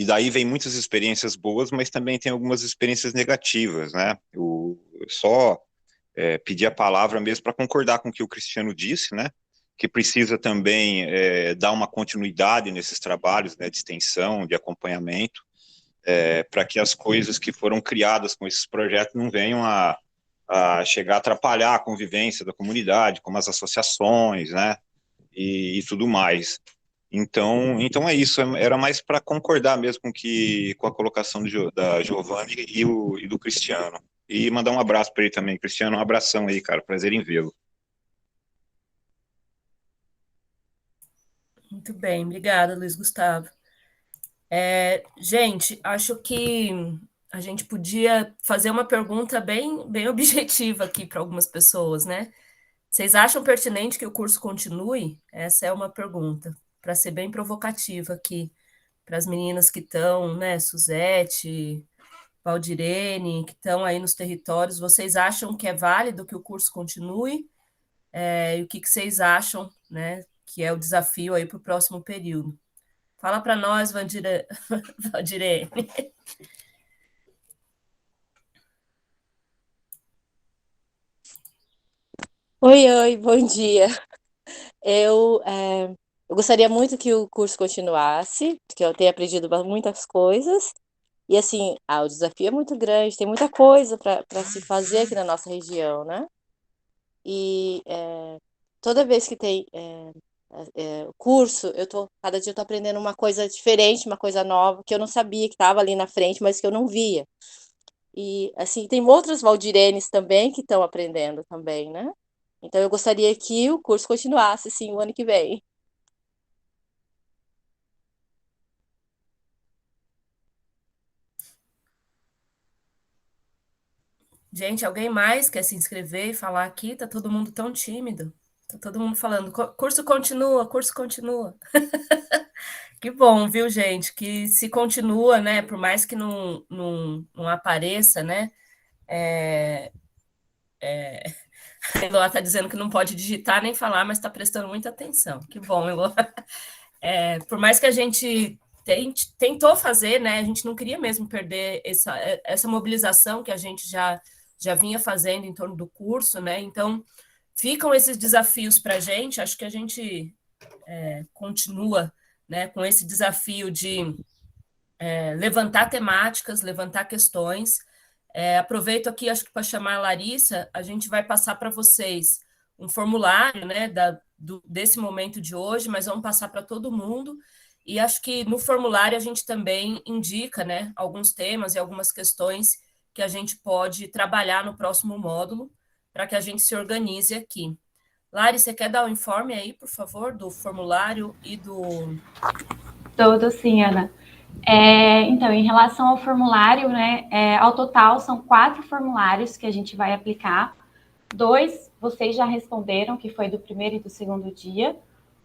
daí vem muitas experiências boas, mas também tem algumas experiências negativas, né? Eu só pedi a palavra mesmo para concordar com o que o Cristiano disse, né? Que precisa também dar uma continuidade nesses trabalhos, né, de extensão, de acompanhamento, para que as coisas que foram criadas com esses projetos não venham a chegar a atrapalhar a convivência da comunidade, como as associações, né? E tudo mais. Então é isso, era mais para concordar mesmo com a colocação da Giovanni e do Cristiano. E mandar um abraço para ele também. Cristiano, um abração aí, cara, prazer em vê-lo. Muito bem, obrigada, Luiz Gustavo. Gente, acho que a gente podia fazer uma pergunta bem objetiva aqui para algumas pessoas, né? Vocês acham pertinente que o curso continue? Essa é uma pergunta, para ser bem provocativa aqui, para as meninas que estão, né, Suzete, Valdirene, que estão aí nos territórios. Vocês acham que é válido que o curso continue? E o que vocês acham, né, que é o desafio aí para o próximo período? Fala para nós, Valdirene. Oi, bom dia. Eu gostaria muito que o curso continuasse, porque eu tenho aprendido muitas coisas, E assim, o desafio é muito grande, tem muita coisa para se fazer aqui na nossa região, né? E toda vez que tem curso, cada dia eu tô aprendendo uma coisa diferente, uma coisa nova, que eu não sabia que estava ali na frente, mas que eu não via. E assim, tem outras Valdirenes também que estão aprendendo também, né? Então eu gostaria que o curso continuasse, sim, o ano que vem. Gente, alguém mais quer se inscrever e falar aqui? Tá todo mundo tão tímido. Tá todo mundo falando, curso continua, curso continua. Que bom, viu, gente? Que se continua, né? Por mais que não apareça, né? A Eloá está dizendo que não pode digitar nem falar, mas está prestando muita atenção. Que bom, Eloá. Por mais que a gente tentou fazer, né? A gente não queria mesmo perder essa mobilização que a gente já vinha fazendo em torno do curso, né? Então, ficam esses desafios para a gente. Acho que a gente continua, né, com esse desafio de levantar temáticas, levantar questões. Aproveito aqui, acho que para chamar a Larissa, a gente vai passar para vocês um formulário, né, desse momento de hoje, mas vamos passar para todo mundo. E acho que no formulário a gente também indica, né, alguns temas e algumas questões que a gente pode trabalhar no próximo módulo para que a gente se organize aqui. Lari, você quer dar o informe aí, por favor, do formulário e do... Todo sim, Ana. Então, em relação ao formulário, né, ao total são 4 formulários que a gente vai aplicar. 2 vocês já responderam, que foi do primeiro e do segundo dia.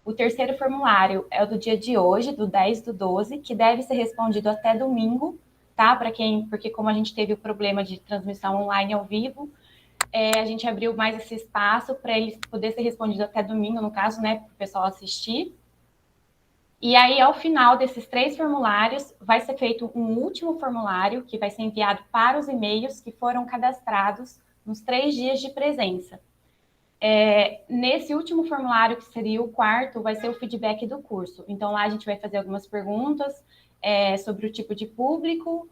O terceiro formulário é o do dia de hoje, do 10/12, que deve ser respondido até domingo, tá? Porque como a gente teve o problema de transmissão online ao vivo, a gente abriu mais esse espaço para ele poder ser respondido até domingo, no caso, né, para o pessoal assistir. E aí, ao final desses 3 formulários, vai ser feito um último formulário, que vai ser enviado para os e-mails que foram cadastrados nos 3 dias de presença. Nesse último formulário, que seria o 4º, vai ser o feedback do curso. Então, lá a gente vai fazer algumas perguntas sobre o tipo de público.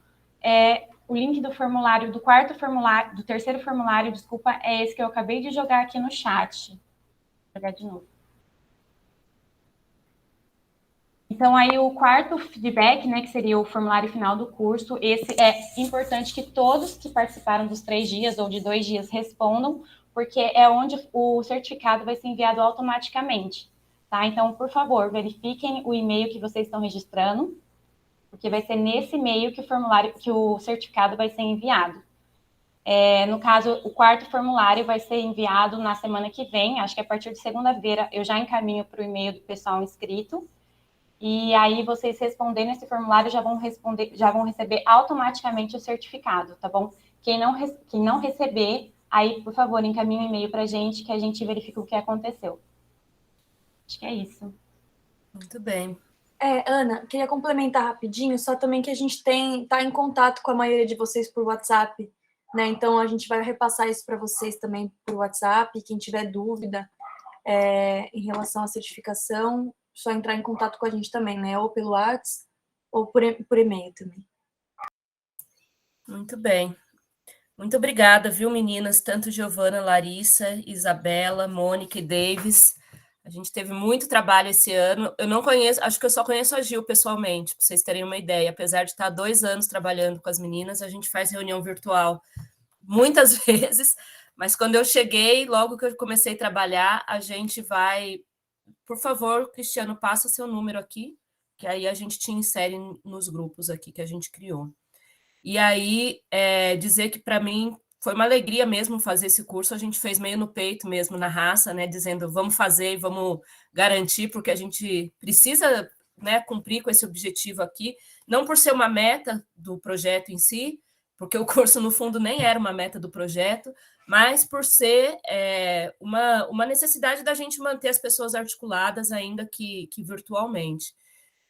O link do formulário, do 4º formulário, do 3º formulário, desculpa, é esse que eu acabei de jogar aqui no chat. Vou jogar de novo. Então, aí o 4º feedback, né, que seria o formulário final do curso, esse é importante que todos que participaram dos 3 dias ou de 2 dias respondam, porque é onde o certificado vai ser enviado automaticamente, tá? Então, por favor, verifiquem o e-mail que vocês estão registrando, porque vai ser nesse e-mail que o certificado vai ser enviado. No caso, o 4º formulário vai ser enviado na semana que vem, acho que a partir de segunda-feira eu já encaminho para o e-mail do pessoal inscrito. E aí, vocês respondendo esse formulário já vão receber automaticamente o certificado, tá bom? Quem não receber, aí, por favor, encaminhe um e-mail para a gente, que a gente verifica o que aconteceu. Acho que é isso. Muito bem. Ana, queria complementar rapidinho, só também que a gente tá em contato com a maioria de vocês por WhatsApp, né? Então, a gente vai repassar isso para vocês também por WhatsApp. Quem tiver dúvida em relação à certificação, só entrar em contato com a gente também, né? Ou pelo WhatsApp ou por e-mail também. Muito bem. Muito obrigada, viu, meninas? Tanto Giovana, Larissa, Isabela, Mônica e Davis. A gente teve muito trabalho esse ano. Eu não conheço, acho que eu só conheço a Gil pessoalmente, para vocês terem uma ideia. Apesar de estar 2 anos trabalhando com as meninas, a gente faz reunião virtual muitas vezes, mas quando eu cheguei, logo que eu comecei a trabalhar, a gente vai... Por favor, Cristiano, passa seu número aqui, que aí a gente te insere nos grupos aqui que a gente criou. E aí, dizer que para mim foi uma alegria mesmo fazer esse curso, a gente fez meio no peito mesmo, na raça, né, dizendo vamos fazer e vamos garantir, porque a gente precisa, né, cumprir com esse objetivo aqui, não por ser uma meta do projeto em si, porque o curso, no fundo, nem era uma meta do projeto, mas por ser uma necessidade da gente manter as pessoas articuladas, ainda que virtualmente.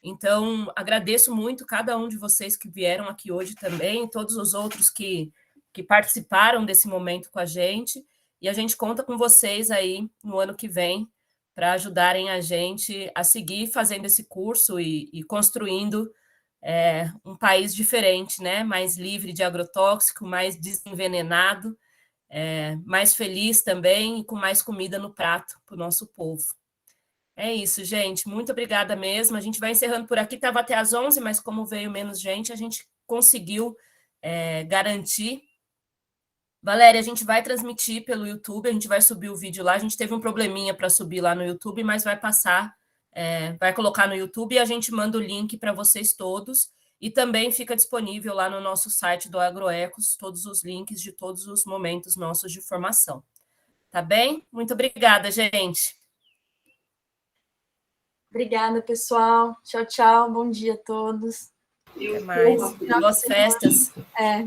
Então, agradeço muito cada um de vocês que vieram aqui hoje também, todos os outros que participaram desse momento com a gente, e a gente conta com vocês aí no ano que vem para ajudarem a gente a seguir fazendo esse curso e construindo um país diferente, né? Mais livre de agrotóxico, mais desenvenenado, mais feliz também e com mais comida no prato para o nosso povo. É isso, gente. Muito obrigada mesmo. A gente vai encerrando por aqui. Estava até às 11, mas como veio menos gente, a gente conseguiu garantir. Valéria, a gente vai transmitir pelo YouTube, a gente vai subir o vídeo lá. A gente teve um probleminha para subir lá no YouTube, mas vai passar, vai colocar no YouTube e a gente manda o link para vocês todos. E também fica disponível lá no nosso site do Agroecos todos os links de todos os momentos nossos de formação. Tá bem? Muito obrigada, gente. Obrigada, pessoal. Tchau, tchau. Bom dia a todos. Até mais. Boas festas.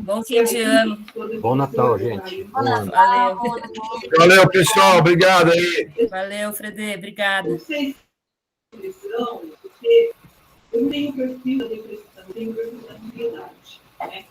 Bom fim de ano. Bom Natal, gente. Bom Natal. Valeu. Valeu, pessoal. Obrigado aí. Valeu, Fredê. Obrigada. Eu sei depressão, porque eu não tenho perfil da depressão, eu tenho perfil da ansiedade, né?